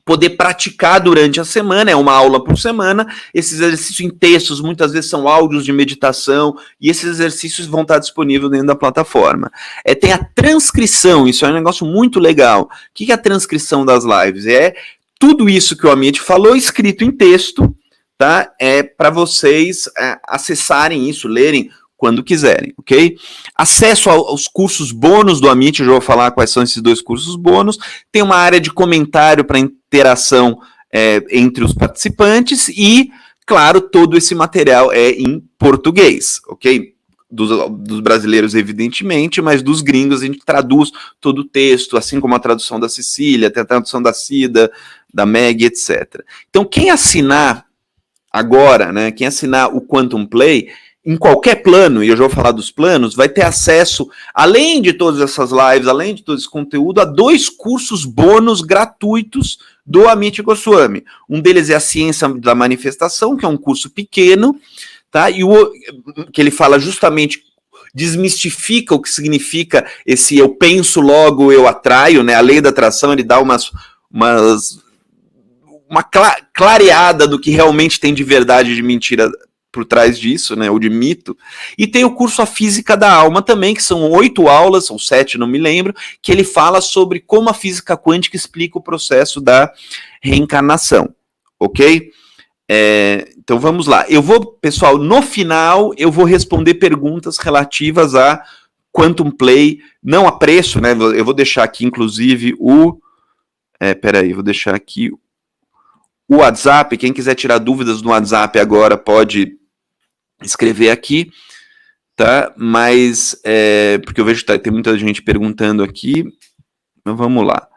poder praticar durante a semana, é uma aula por semana. Esses exercícios em textos, muitas vezes são áudios de meditação, e esses exercícios vão estar disponíveis dentro da plataforma. Tem a transcrição, isso é um negócio muito legal. O que é a transcrição das lives? É tudo isso que o Amit falou, escrito em texto, tá? Para vocês acessarem isso, lerem quando quiserem, ok? Acesso aos cursos bônus do Amit, eu já vou falar quais são esses 2 cursos bônus. Tem uma área de comentário para interação entre os participantes e, claro, todo esse material é em português, ok? Dos brasileiros, evidentemente, mas dos gringos a gente traduz todo o texto, assim como a tradução da Cecília, tem a tradução da Cida, da Meg, etc. Então, quem assinar agora, né, quem assinar o Quantum Play, em qualquer plano, e eu já vou falar dos planos, vai ter acesso, além de todas essas lives, além de todo esse conteúdo, a 2 cursos bônus gratuitos do Amit Goswami. Um deles é a Ciência da Manifestação, que é um curso pequeno, tá? E que ele fala justamente, desmistifica o que significa esse eu penso, logo eu atraio, né? A lei da atração, ele dá uma clareada do que realmente tem de verdade e de mentira por trás disso, né, ou de mito. E tem o curso A Física da Alma também, que são 8 aulas, ou 7, não me lembro, que ele fala sobre como a física quântica explica o processo da reencarnação, ok? Então vamos lá. Eu vou, pessoal, no final, eu vou responder perguntas relativas a Quantum Play, não a preço, né, eu vou deixar aqui, inclusive, vou deixar aqui o WhatsApp, quem quiser tirar dúvidas no WhatsApp agora pode escrever aqui, tá? Mas, porque eu vejo que tem muita gente perguntando aqui, então vamos lá.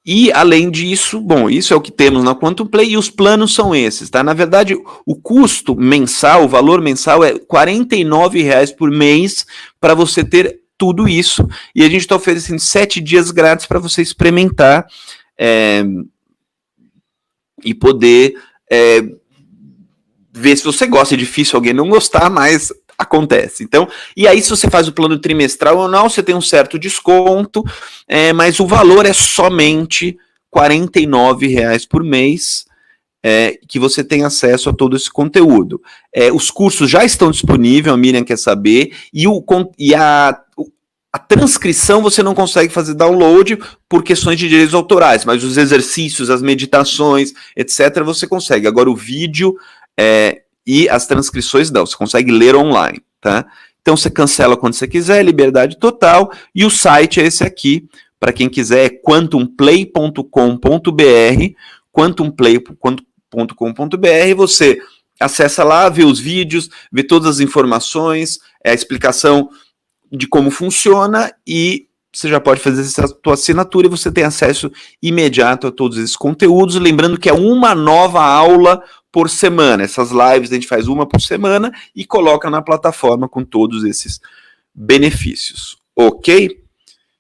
E, além disso, bom, isso é o que temos na Quantum Play, e os planos são esses, tá? Na verdade, o custo mensal, o valor mensal é R$ 49,00 por mês para você ter tudo isso, e a gente está oferecendo 7 dias grátis para você experimentar e poder ver se você gosta. É difícil alguém não gostar, mas acontece. Então, e aí se você faz o plano trimestral ou não, você tem um certo desconto, mas o valor é somente R$ 49,00 por mês, que você tem acesso a todo esse conteúdo. Os cursos já estão disponíveis, a Miriam quer saber, e a transcrição você não consegue fazer download por questões de direitos autorais, mas os exercícios, as meditações, etc., você consegue. Agora o vídeo e as transcrições não, você consegue ler online, tá? Então você cancela quando você quiser, liberdade total, e o site é esse aqui, para quem quiser, é quantumplay.com.br, quantumplay.com.br, você acessa lá, vê os vídeos, vê todas as informações, a explicação de como funciona, e você já pode fazer essa tua assinatura e você tem acesso imediato a todos esses conteúdos, lembrando que é uma nova aula por semana. Essas lives a gente faz uma por semana e coloca na plataforma com todos esses benefícios, ok?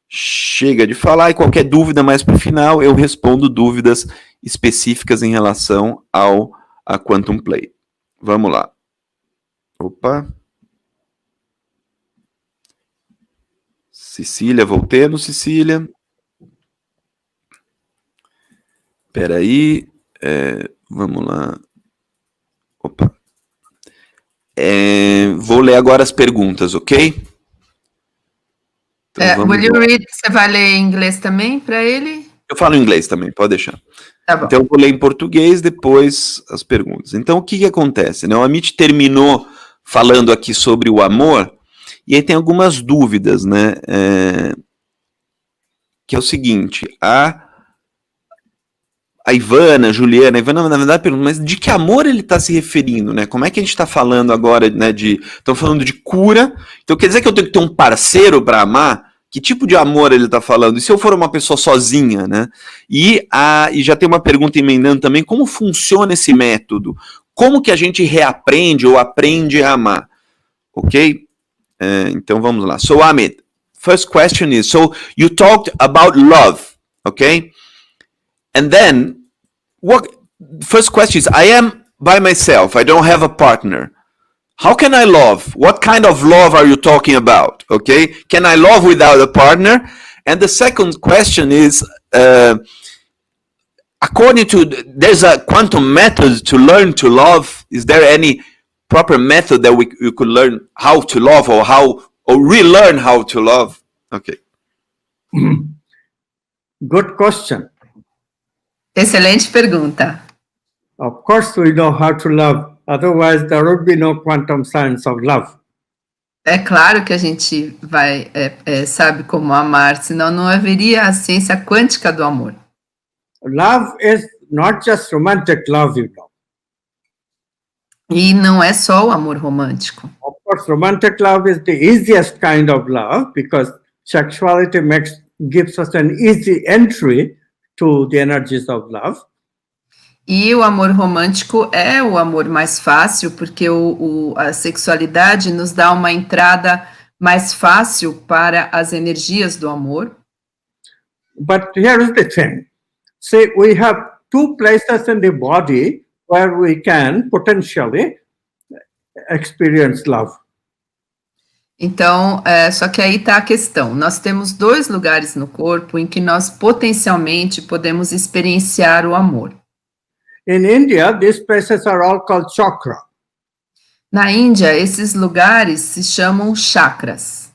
Chega de falar, e qualquer dúvida mais para o final, eu respondo dúvidas específicas em relação a Quantum Play. Vamos lá. Opa. Cecília, voltemos, Cecília. Espera aí. Vamos lá. Opa. Vou ler agora as perguntas, ok? Então, will you read? Você vai ler em inglês também para ele? Eu falo em inglês também, pode deixar. Tá bom. Então eu vou ler em português, depois as perguntas. Então o que acontece, né? O Amit terminou falando aqui sobre o amor, e aí tem algumas dúvidas, né? Que é o seguinte, a Ivana, a Juliana, na verdade pergunta, mas de que amor ele está se referindo, né? Como é que a gente está falando agora, né? Estamos falando de cura, então quer dizer que eu tenho que ter um parceiro para amar? Que tipo de amor ele está falando? E se eu for uma pessoa sozinha, né? E já tem uma pergunta emendando também, como funciona esse método? Como que a gente reaprende ou aprende a amar? Ok? Então vamos lá. So, Amit, first question is, so you talked about love, okay? And then, first question is, I am by myself, I don't have a partner. How can I love? What kind of love are you talking about? Okay, can I love without a partner? And the second question is, according to, there's a quantum method to learn to love. Is there any proper method that we could learn how to love, or relearn how to love? Okay. Good question. Excelente pergunta. Of course, we know how to love. Otherwise, there would be no quantum science of love. É claro que a gente vai, sabe como amar, senão não haveria a ciência quântica do amor. Love is not just romantic love, you know. E não é só o amor romântico. Of course, romantic love is the easiest kind of love because sexuality gives us an easy entry to the energies of love. E o amor romântico é o amor mais fácil, porque a sexualidade nos dá uma entrada mais fácil para as energias do amor. But here is the thing. See, we have two places in the body where we can potentially experience love. Então, só que aí está a questão. Nós temos 2 lugares no corpo em que nós potencialmente podemos experienciar o amor. In India, these places are all called chakra. Na Índia, esses lugares se chamam chakras.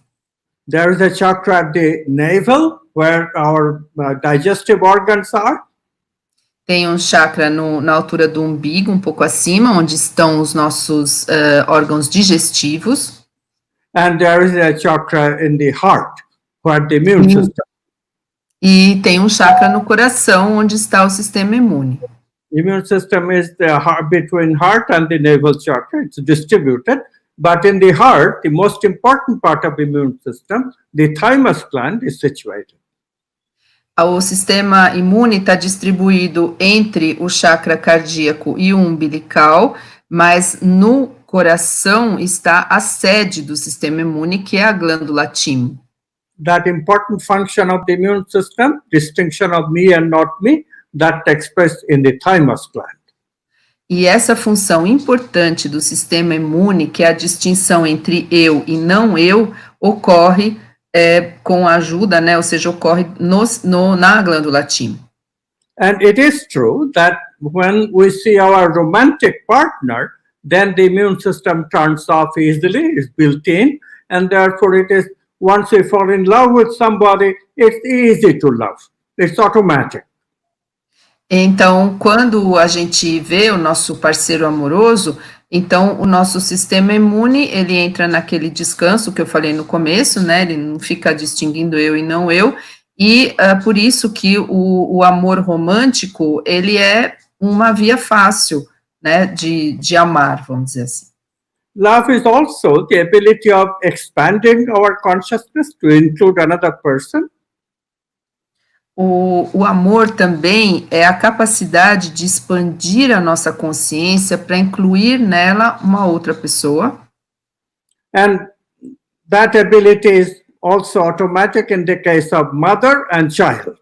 There is a chakra at the navel where our digestive organs are. Tem um chakra na altura do umbigo, um pouco acima, onde estão os nossos órgãos digestivos. And there is a chakra in the heart where the immune system. E tem um chakra no coração, onde está o sistema imune. The immune system is the heart, between heart and the navel chakra. It's distributed. But in the heart, the most important part of the immune system, the thymus gland, is situated. O sistema imune está distribuído entre o chakra cardíaco e o umbilical, mas no coração está a sede do sistema imune, que é a glândula timo. That important function of the immune system, distinction of me and not me, that takes place in the thymus gland. E essa função importante do sistema imune, que é a distinção entre eu e não eu, ocorre com a ajuda, né, ou seja, ocorre na glândula timo. And it is true that when we see our romantic partner, then the immune system turns off easily, is built in, and therefore it is, once we fall in love with somebody, it's easy to love. It's automatic. Então, quando a gente vê o nosso parceiro amoroso, então o nosso sistema imune, ele entra naquele descanso que eu falei no começo, né, ele não fica distinguindo eu e não eu, e por isso que o amor romântico, ele é uma via fácil, né, de amar, vamos dizer assim. Love is also the ability of expanding our consciousness to include another person. O amor também é a capacidade de expandir a nossa consciência para incluir nela uma outra pessoa. And that ability is also automatic in the case of mother and child.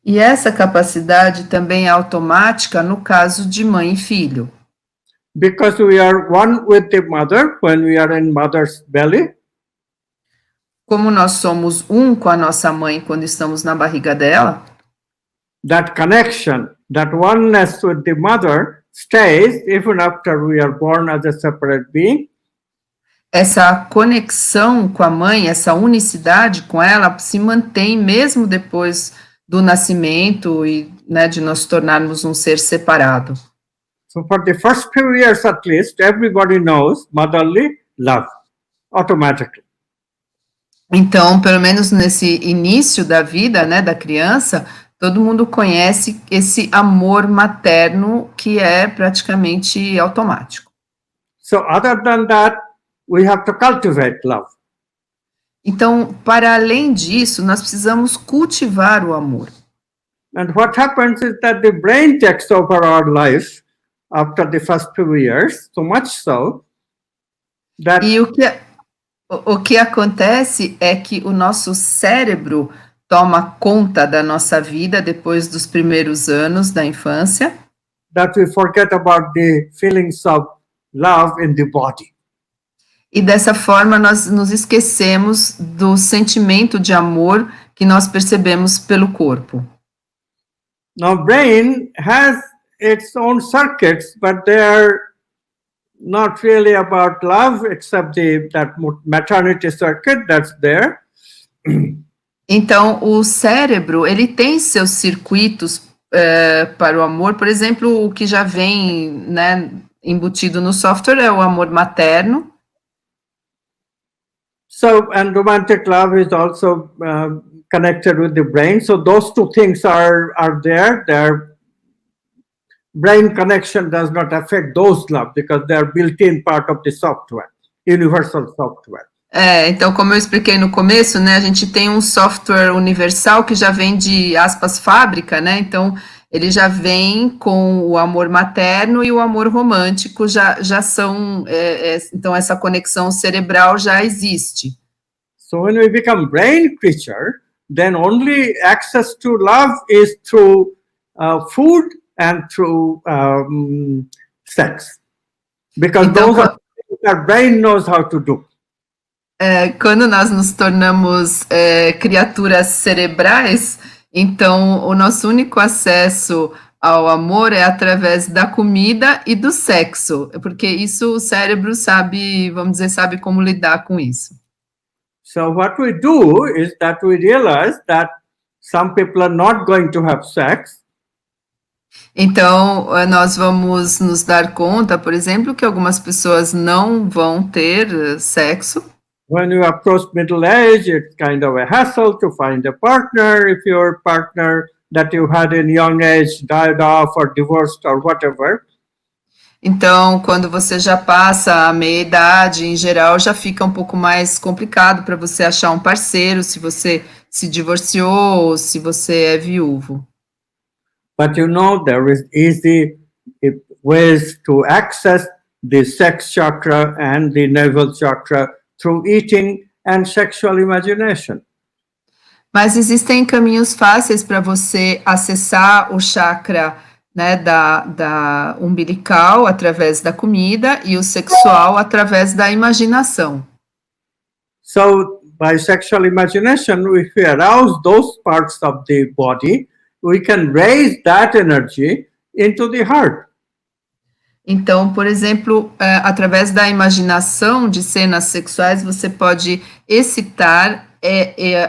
E essa capacidade também é automática no caso de mãe e filho. Because we are one with the mother when we are in mother's belly. Como nós somos um com a nossa mãe quando estamos na barriga dela, that connection, that oneness with the mother stays even after we are born as a separate being. Essa conexão com a mãe, essa unicidade com ela se mantém mesmo depois do nascimento e, né, de nós tornarmos um ser separado. So for the first few years at least, everybody knows motherly love automatically. Então, pelo menos nesse início da vida, né, da criança, todo mundo conhece esse amor materno que é praticamente automático. So other than that, we have to cultivate love. Então, para além disso, nós precisamos cultivar o amor. And what happens is that the brain takes over our life after the first few years, so much so that E o que acontece é que o nosso cérebro toma conta da nossa vida depois dos primeiros anos da infância. that we forget about the feelings of love in the body. E dessa forma nós nos esquecemos do sentimento de amor que nós percebemos pelo corpo. Now, brain has its own circuits, but they are not really about love, except that maternity circuit that's there. Então, o cérebro, ele tem seus circuitos para o amor. Por exemplo, o que já vem, né, embutido no software é o amor materno. So, and romantic love is also connected with the brain. So those two things are there. Their brain connection does not affect those love because they are built-in part of the software, universal software. Então, como eu expliquei no começo, né, a gente tem um software universal que já vem de, aspas, fábrica, né, então ele já vem com o amor materno e o amor romântico já são, então essa conexão cerebral já existe. So when we become brain creature, then only access to love is through food and through sex. Because Então, those are things our brain knows how to do. Quando nós nos tornamos criaturas cerebrais, então o nosso único acesso ao amor é através da comida e do sexo, porque isso o cérebro sabe, vamos dizer, sabe como lidar com isso. So what we do is that we realize that some people are not going to have sex. Então, nós vamos nos dar conta, por exemplo, que algumas pessoas não vão ter sexo. When you approach middle age, it's kind of a hassle to find a partner. If your partner that you had in young age died off or divorced or whatever. Então, quando você já passa a meia-idade, em geral, já fica um pouco mais complicado para você achar um parceiro, se você se divorciou ou se você é viúvo. But you know, there is easy ways to access the sex chakra and the navel chakra through eating and sexual imagination. Mas existem caminhos fáceis para você acessar o chakra, né, da umbilical através da comida e o sexual através da imaginação. So by sexual imagination, if we arouse those parts of the body, we can raise that energy into the heart. Então, por exemplo, através da imaginação de cenas sexuais, você pode excitar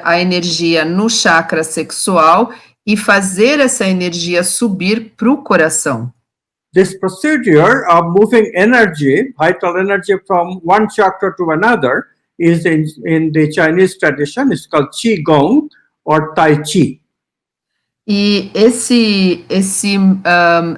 a energia no chakra sexual e fazer essa energia subir para o coração. This procedure of moving energy, vital energy from one chakra to another, is in the Chinese tradition, it's called Qigong or Tai Chi. E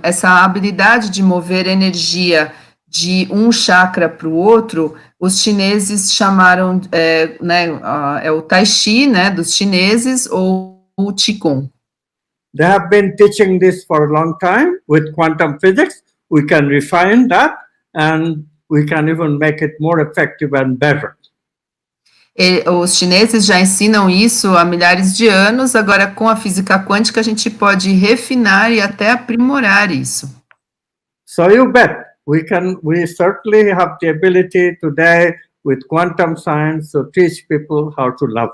essa habilidade de mover energia de um chakra para o outro, os chineses chamaram, é o Tai Chi, né, dos chineses, ou o Qigong. They have been teaching this for a long time. With quantum physics, we can refine that and we can even make it more effective and better. Os chineses já ensinam isso há milhares de anos, agora com a física quântica a gente pode refinar e até aprimorar isso. So you bet, we certainly have the ability today with quantum science to teach people how to love.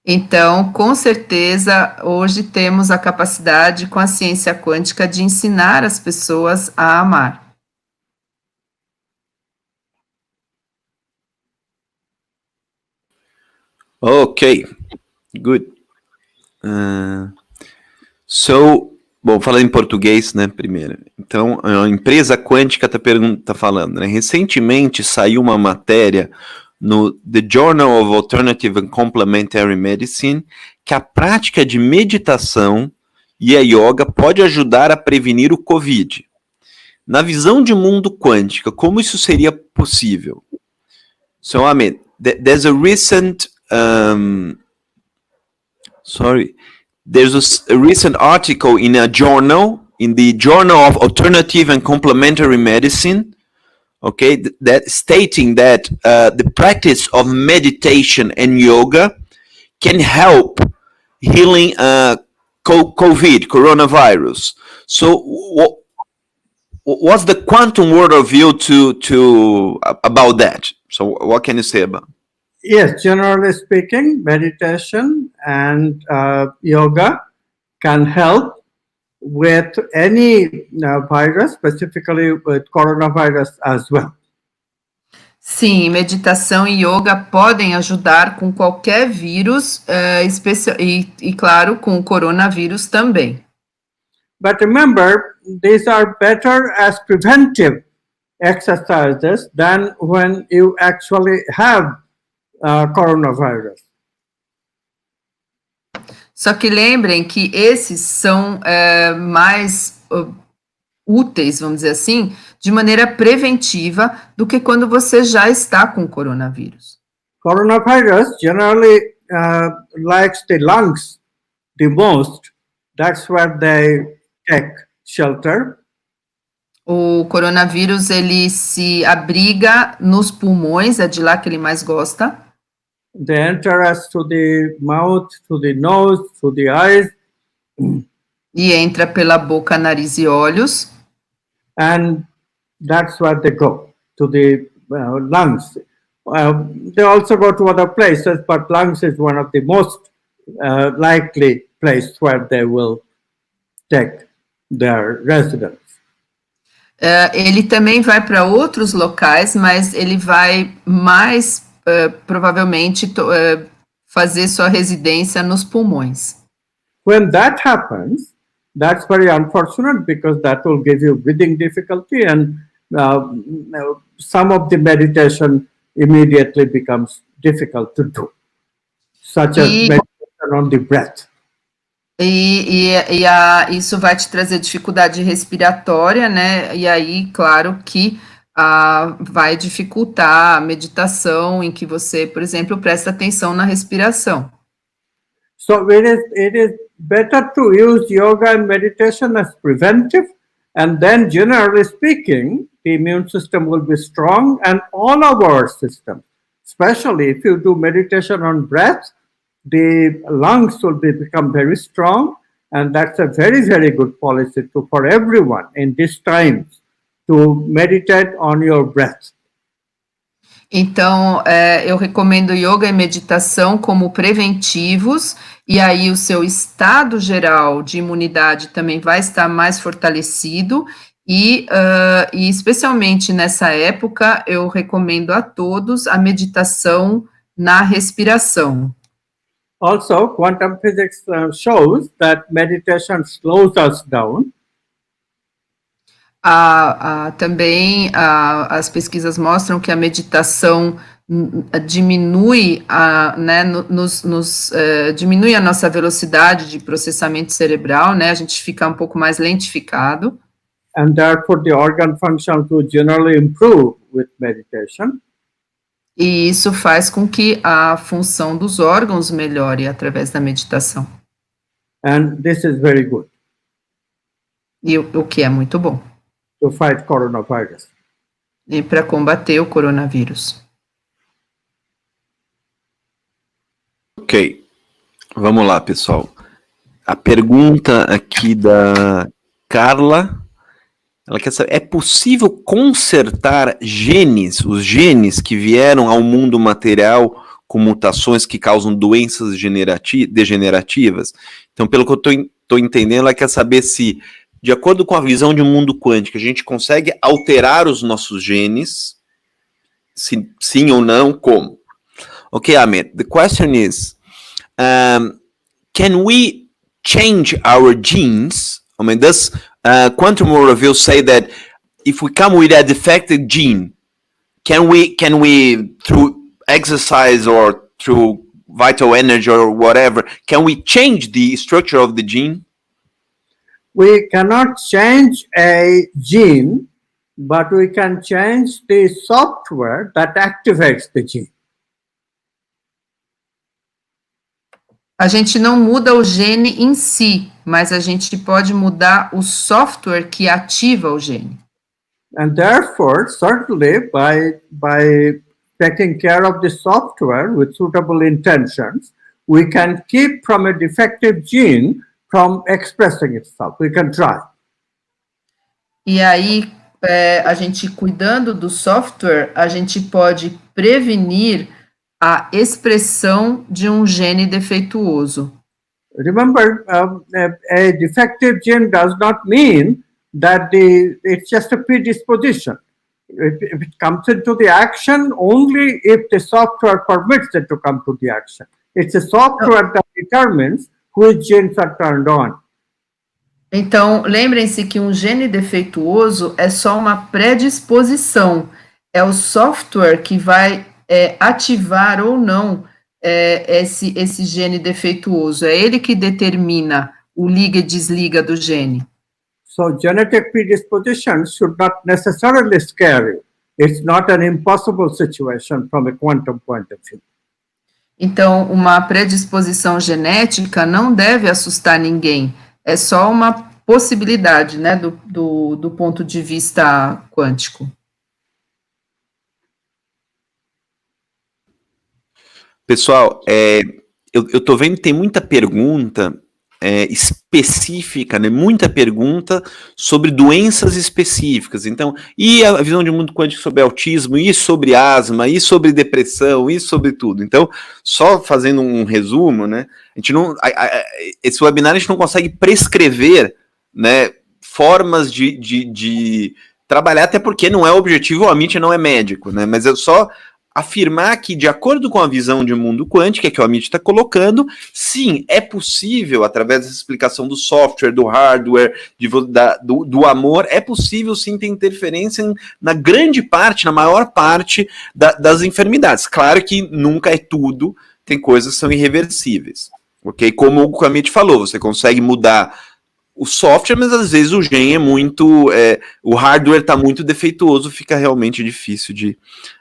Então, com certeza, hoje temos a capacidade com a ciência quântica de ensinar as pessoas a amar. Ok, good. Bom, falando em português, né, primeiro. Então, a empresa quântica tá falando, né? Recentemente saiu uma matéria no The Journal of Alternative and Complementary Medicine que a prática de meditação e a yoga pode ajudar a prevenir o COVID. Na visão de mundo quântica, como isso seria possível? So, I mean, there's a recent there's a recent article in a journal, in the Journal of Alternative and Complementary Medicine, okay, that stating that the practice of meditation and yoga can help healing COVID, coronavirus. So, what's the quantum world of view to about that? So, what can you say about? Yes, generally speaking, meditation and yoga can help with any virus, specifically with coronavirus as well. Sim, meditação e yoga podem ajudar com qualquer vírus, e claro, com o coronavírus também. But remember, these are better as preventive exercises than when you actually have coronavirus. Só que lembrem que esses são mais úteis, vamos dizer assim, de maneira preventiva do que quando você já está com coronavírus. Coronavirus generally likes the lungs the most. That's where they take shelter. O coronavírus, ele se abriga nos pulmões, é de lá que ele mais gosta. They enter us through the mouth, through the nose, through the eyes. E entra pela boca, nariz e olhos. And that's where they go, to the lungs. They also go to other places, but lungs is one of the most likely place where they will take their residence. Ele também vai para outros locais, mas ele vai mais provavelmente fazer sua residência nos pulmões. When that happens, that's very unfortunate because that will give you breathing difficulty and some of the meditation immediately becomes difficult to do, such as meditation on the breath. Isso vai te trazer dificuldade respiratória, né? E aí, claro que vai dificultar a meditação em que você, por exemplo, presta atenção na respiração. So it is better to use yoga and meditation as preventive, and then generally speaking, the immune system will be strong and all of our systems, especially if you do meditation on breath, the lungs will become very strong, and that's a very, very good policy for everyone in these times to meditate on your breath. Então, eu recomendo yoga e meditação como preventivos, e aí o seu estado geral de imunidade também vai estar mais fortalecido, e especialmente nessa época, eu recomendo a todos a meditação na respiração. Also, quantum physics shows that meditation slows us down. Também as pesquisas mostram que a meditação diminui, né, diminui a nossa velocidade de processamento cerebral, né, a gente fica um pouco mais lentificado. And therefore the organ functions will generally improve with meditation. E isso faz com que a função dos órgãos melhore através da meditação. And this is very good. E o que é muito bom. To fight coronavirus. E para combater o coronavírus. Ok. Vamos lá, pessoal. A pergunta aqui da Carla, ela quer saber, é possível consertar genes, os genes que vieram ao mundo material com mutações que causam doenças degenerativas? Então, pelo que eu estou entendendo, ela quer saber se, de acordo com a visão de um mundo quântico, a gente consegue alterar os nossos genes, se sim ou não, como? Okay, Amit, the question is, can we change our genes? I mean, does quantum worldview say that if we come with a defective gene, can we through exercise or through vital energy or whatever, can we change the structure of the gene? We cannot change a gene, but we can change the software that activates the gene. A gente não muda o gene em si, mas a gente pode mudar o software que ativa o gene. And therefore, certainly, by taking care of the software with suitable intentions, we can keep from a defective gene from expressing itself. We can try. E aí, a gente cuidando do software, a gente pode prevenir a expressão de um gene defeituoso. Remember, a defective gene does not mean that it's just a predisposition. It comes into the action only if the software permits it to come to the action. It's the software that determines which genes are turned on. Então, lembrem-se que um gene defeituoso é só uma predisposição. É o software que vai ativar ou não esse gene defeituoso. É ele que determina o liga e desliga do gene. So genetic predisposition should not necessarily scare you. It's not an impossible situation from a quantum point of view. Então, uma predisposição genética não deve assustar ninguém. É só uma possibilidade, né, do ponto de vista quântico. Pessoal, eu tô vendo que tem muita pergunta específica, né? Muita pergunta sobre doenças específicas. Então, e a visão de mundo quântico sobre autismo, e sobre asma, e sobre depressão, e sobre tudo. Então, só fazendo um resumo, né? A gente não, esse webinar a gente não consegue prescrever, né, formas de trabalhar, até porque não é o objetivo, o Amit não é médico, né? Mas é só afirmar que, de acordo com a visão de mundo quântico que o Amit está colocando, sim, é possível, através dessa explicação do software, do hardware, do amor, é possível sim ter interferência na grande parte, na maior parte das enfermidades. Claro que nunca é tudo, tem coisas que são irreversíveis, ok? Como o Amit falou, você consegue mudar o software, mas às vezes o gene é muito, o hardware está muito defeituoso, fica realmente difícil de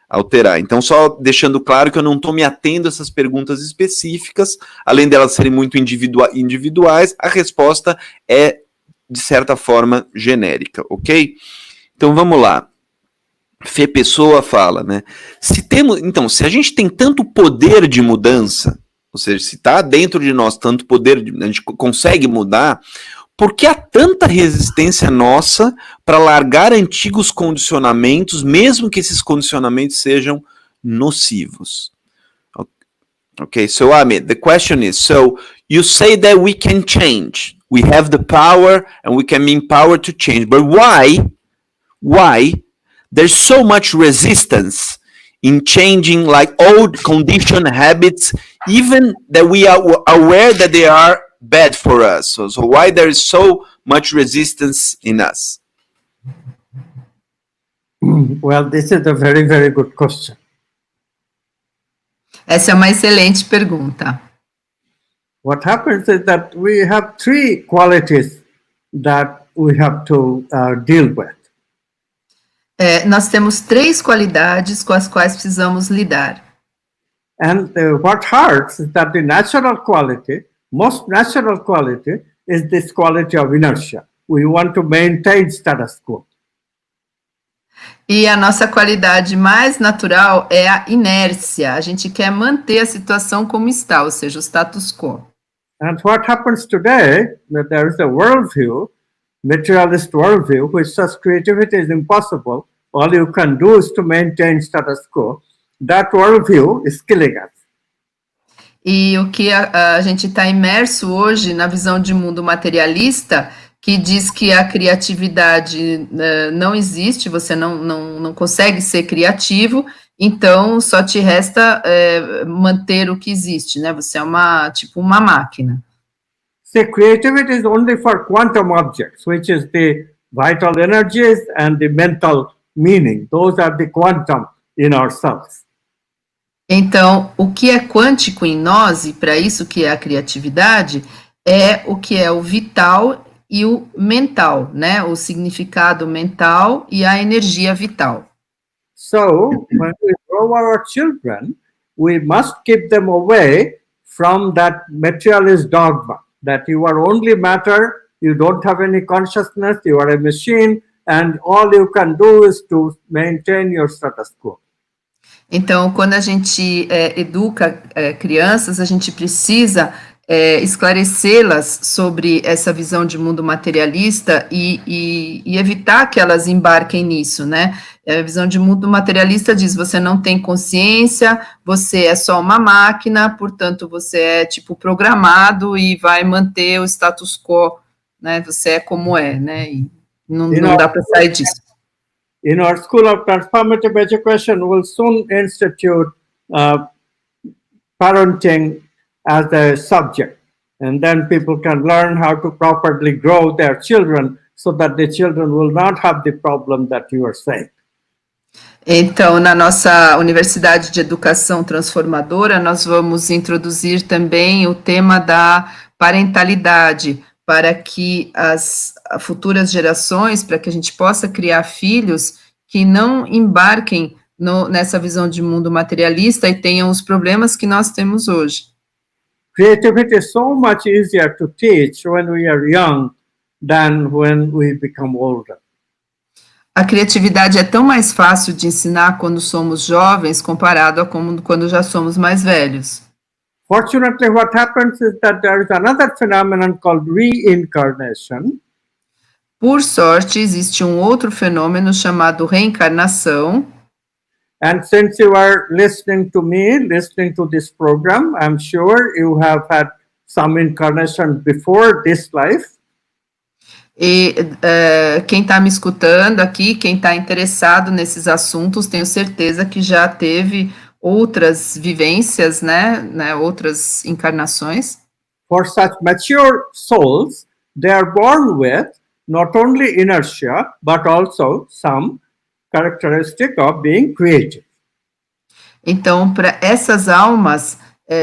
alterar. Então, só deixando claro que eu não estou me atendo a essas perguntas específicas, além delas serem muito individuais, a resposta é, de certa forma, genérica, ok? Então, vamos lá. Fê Pessoa fala, né? Então, se a gente tem tanto poder de mudança, ou seja, se está dentro de nós tanto poder, a gente consegue mudar, por que há tanta resistência nossa para largar antigos condicionamentos, mesmo que esses condicionamentos sejam nocivos? Okay, so Amit, the question is, so you say that we can change, we have the power and we can be empowered to change, but why there's so much resistance in changing like old conditioned habits, even that we are aware that they are bad for us? So why there is so much resistance in us? Well, this is a very, very good question. Essa é uma excelente pergunta. What happens is that we have three qualities that we have to deal with. Nós temos 3 qualidades com as quais precisamos lidar. And what hurts is that the natural quality, most natural quality, is this quality of inertia. We want to maintain status quo. E a nossa qualidade mais natural é a inércia. A gente quer manter a situação como está, ou seja, o status quo. And what happens today, that there is a worldview, materialist worldview, which says creativity is impossible, all you can do is to maintain status quo. That worldview is killing us. E o que a gente está imerso hoje na visão de mundo materialista, que diz que a criatividade não existe, você não consegue ser criativo, então só te resta manter o que existe, né? Você é tipo uma máquina. See, creativity is only for quantum objects, which is the vital energies and the mental meaning. Those are the quantum in ourselves. Então, o que é quântico em nós, e para isso que é a criatividade, é o que é o vital e o mental, né? O significado mental e a energia vital. So, when we grow our children, we must keep them away from that materialist dogma, that you are only matter, you don't have any consciousness, you are a machine, and all you can do is to maintain your status quo. Então, quando a gente educa crianças, a gente precisa esclarecê-las sobre essa visão de mundo materialista e evitar que elas embarquem nisso, né? A visão de mundo materialista diz, você não tem consciência, você é só uma máquina, portanto, você é, tipo, programado e vai manter o status quo, né? Você é como é, né? E não dá para sair disso. In our School of Transformative Education, we'll soon institute parenting as a subject, and then people can learn how to properly grow their children so that the children will not have the problem that you are saying. Então, na nossa Universidade de Educação Transformadora, nós vamos introduzir também o tema da parentalidade, para que as futuras gerações, para que a gente possa criar filhos que não embarquem nessa visão de mundo materialista e tenham os problemas que nós temos hoje. Creativity is so much easier to teach when we are young than when we become older. A criatividade é tão mais fácil de ensinar quando somos jovens comparado a quando já somos mais velhos. Fortunately, what happens is that there is another phenomenon called reincarnation. Por sorte, existe um outro fenômeno chamado reencarnação. And since you are listening to me, listening to this program, I'm sure you have had some incarnation before this life. E quem está me escutando aqui, quem está interessado nesses assuntos, tenho certeza que já teve outras vivências, né, outras encarnações. For such mature souls, they are born with not only inertia, but also some characteristic of being creative. Então, para essas almas,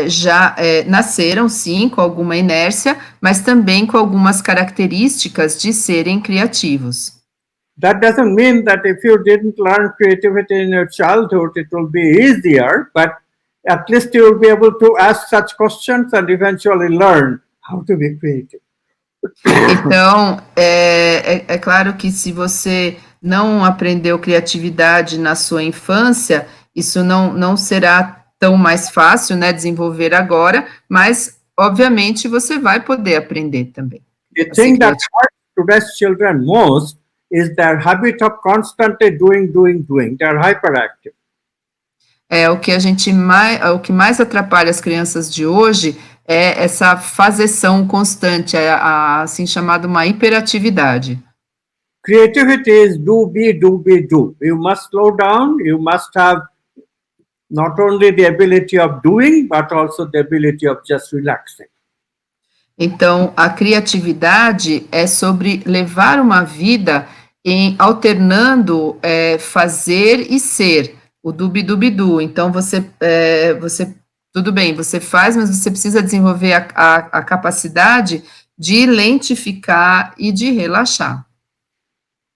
já nasceram, sim, com alguma inércia, mas também com algumas características de serem criativos. That doesn't mean that if you didn't learn creativity in your childhood, it will be easier, but at least you will be able to ask such questions and eventually learn how to be creative. Então, é claro que se você não aprendeu criatividade na sua infância, isso não será tão mais fácil, né, desenvolver agora, mas, obviamente, você vai poder aprender também. The thing that hurts today's children most is their habit of constantly doing. They're hyperactive. O que mais atrapalha as crianças de hoje é essa fazeção constante, assim chamada uma hiperatividade. Creativity is do, be, do, be, do. You must slow down, you must have not only the ability of doing, but also the ability of just relaxing. Então, a criatividade é sobre levar uma vida alternando fazer e ser, o dubi-dubi-du. Então, você, tudo bem, você faz, mas você precisa desenvolver a capacidade de lentificar e de relaxar.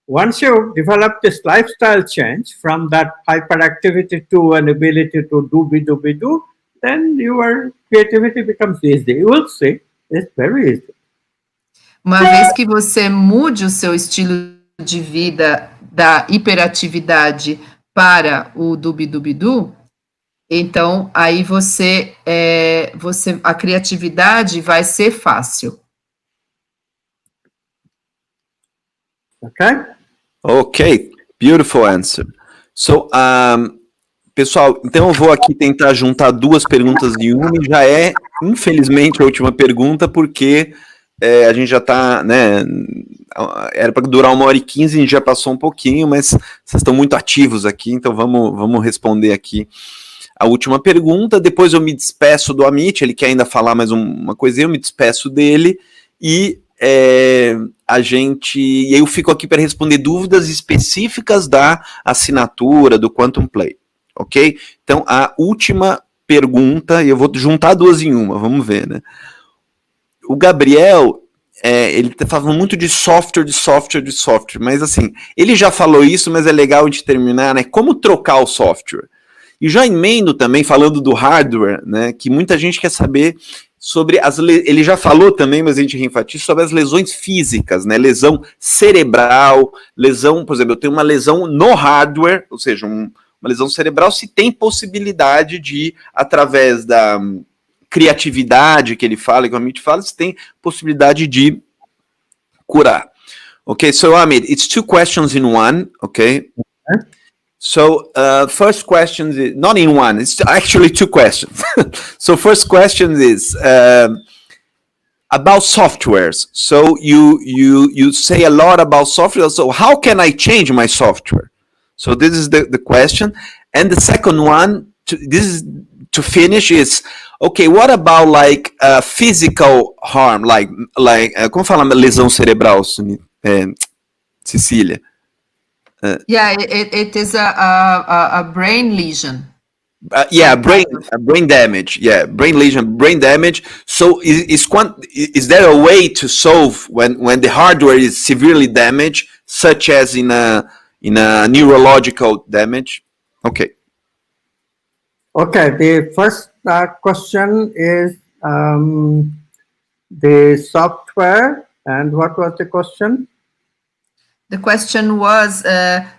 Once you develop this lifestyle change from that hyperactivity to an ability to do, then your creativity becomes easy. You will see, it's very easy. Uma vez que você mude o seu estilo de vida da hiperatividade para o dubi-dubi-du, então aí a criatividade vai ser fácil. Okay? Ok, beautiful answer. So, pessoal, então eu vou aqui tentar juntar duas perguntas em uma, e já é, infelizmente, a última pergunta, porque a gente já está, né, era para durar 1h15, a gente já passou um pouquinho, mas vocês estão muito ativos aqui, então vamos responder aqui a última pergunta. Depois eu me despeço do Amit, ele quer ainda falar mais uma coisinha, eu me despeço dele, e e aí eu fico aqui para responder dúvidas específicas da assinatura do Quantum Play, ok? Então, a última pergunta, e eu vou juntar duas em uma, vamos ver, né? O Gabriel, ele tá falando muito de software, mas assim, ele já falou isso, mas é legal de terminar, né? Como trocar o software? E já emendo também, falando do hardware, né? Que muita gente quer saber sobre ele já falou também, mas a gente reenfatiza sobre as lesões físicas, né? Lesão cerebral, por exemplo, eu tenho uma lesão no hardware, ou seja, uma lesão cerebral, se tem possibilidade de, através da criatividade que ele fala, que o Amit fala, se tem possibilidade de curar. Okay, so Amit, it's two questions in one, okay? So, first question is, not in one, it's actually two questions. So, first question is about softwares. So, you say a lot about software, so how can I change my software? So, this is the question. And the second one, to finish is, okay, what about like physical harm, like como fala lesão cerebral, Cecília? Yeah, it is a brain lesion. Brain damage. Yeah, brain lesion, brain damage. So is there a way to solve when the hardware is severely damaged, such as in a neurological damage? Okay. Okay, the first question is the software, and what was the question? The question was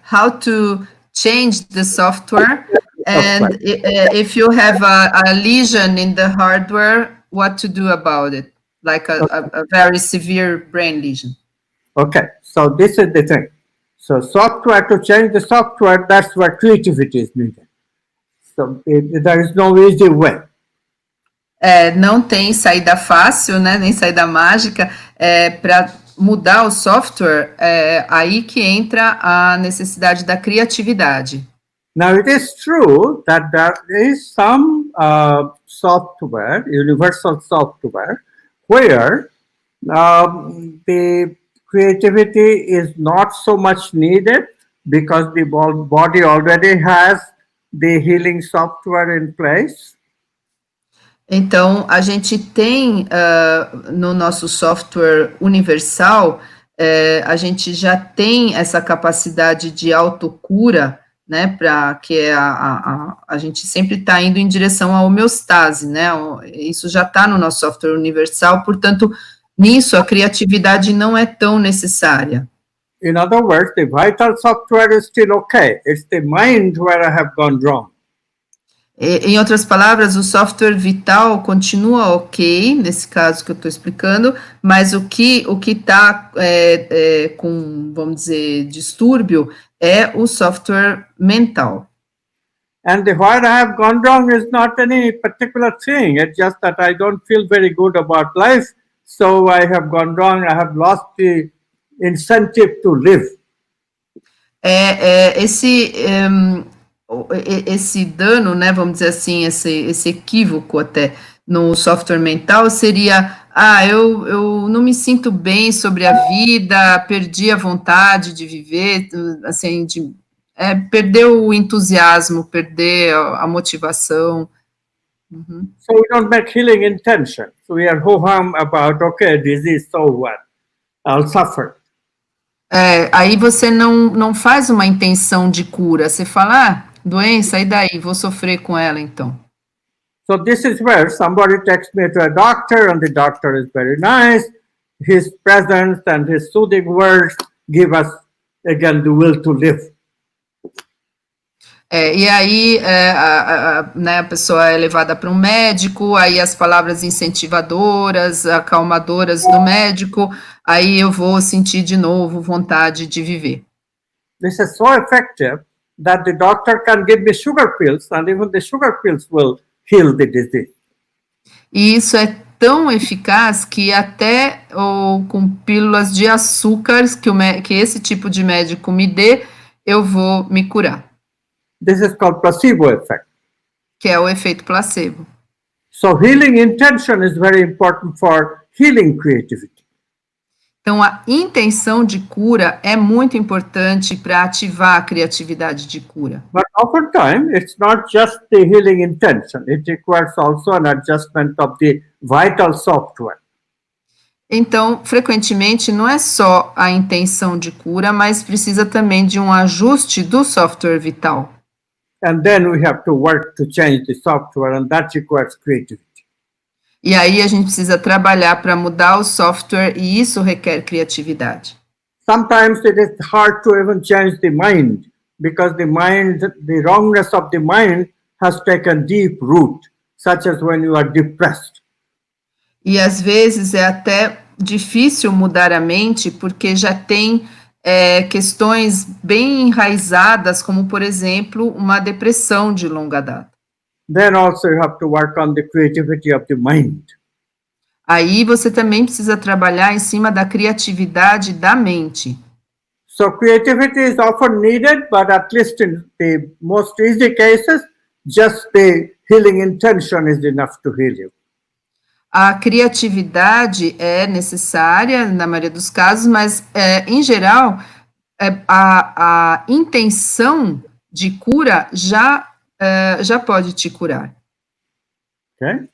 how to change the software, and if you have a lesion in the hardware, what to do about it, like a very severe brain lesion. Okay, so this is the thing. So software, to change the software, that's where creativity is needed. So there is no easy way. Não tem saída fácil, né, nem saída mágica. Para mudar o software, aí que entra a necessidade da criatividade. Now, it is true that there is some software, universal software, where the creativity is not so much needed because the body already has the healing software in place. Então, a gente tem no nosso software universal, a gente já tem essa capacidade de autocura, né, para que a gente sempre está indo em direção à homeostase, né, isso já está no nosso software universal, portanto, nisso a criatividade não é tão necessária. In other words, the vital software is still okay. It's the mind where I have gone wrong. Em outras palavras, o software vital continua ok, nesse caso que eu estou explicando, mas o que está com, vamos dizer, distúrbio é o software mental. And where I have gone wrong is not any particular thing. It's just that I don't feel very good about life, so I have gone wrong. I have lost the incentive to live. Esse dano, né, vamos dizer assim, esse equívoco até no software mental seria, eu não me sinto bem sobre a vida, perdi a vontade de viver, assim, perder o entusiasmo, perder a motivação. Uhum. So we don't make healing intention. So we are ho-hum about, okay, disease, so what? I'll suffer. Aí você não faz uma intenção de cura, você fala, doença, e daí, vou sofrer com ela, então. So this is where somebody takes me to a doctor, and the doctor is very nice. His presence and his soothing words give us, again, the will to live. E aí, né, a pessoa é levada para um médico, aí as palavras incentivadoras, acalmadoras do médico, aí eu vou sentir de novo vontade de viver. This is so effective that the doctor can give me sugar pills, and even the sugar pills will heal the disease. E isso é tão eficaz que até com pílulas de açúcar que esse tipo de médico me dê, eu vou me curar. This is called placebo effect. Que é o efeito placebo. So healing intention is very important for healing creativity. Então, a intenção de cura é muito importante para ativar a criatividade de cura. But oftentimes, it's not just the healing intention. It requires also an adjustment of the vital software. Então, frequentemente, não é só a intenção de cura, mas precisa também de um ajuste do software vital. And then we have to work to change the software, and that requires creativity. E aí a gente precisa trabalhar para mudar o software, e isso requer criatividade. Sometimes it is hard to even change the mind, because the wrongness of the mind has taken deep root, such as when you are depressed. E às vezes é até difícil mudar a mente, porque já tem questões bem enraizadas, como, por exemplo, uma depressão de longa data. Then also you have to work on the creativity of the mind. Aí você também precisa trabalhar em cima da criatividade da mente. So creativity is often needed, but at least in the most easy cases, just the healing intention is enough to heal you. A criatividade é necessária na maioria dos casos, mas em geral a intenção de cura já pode te curar. Okay?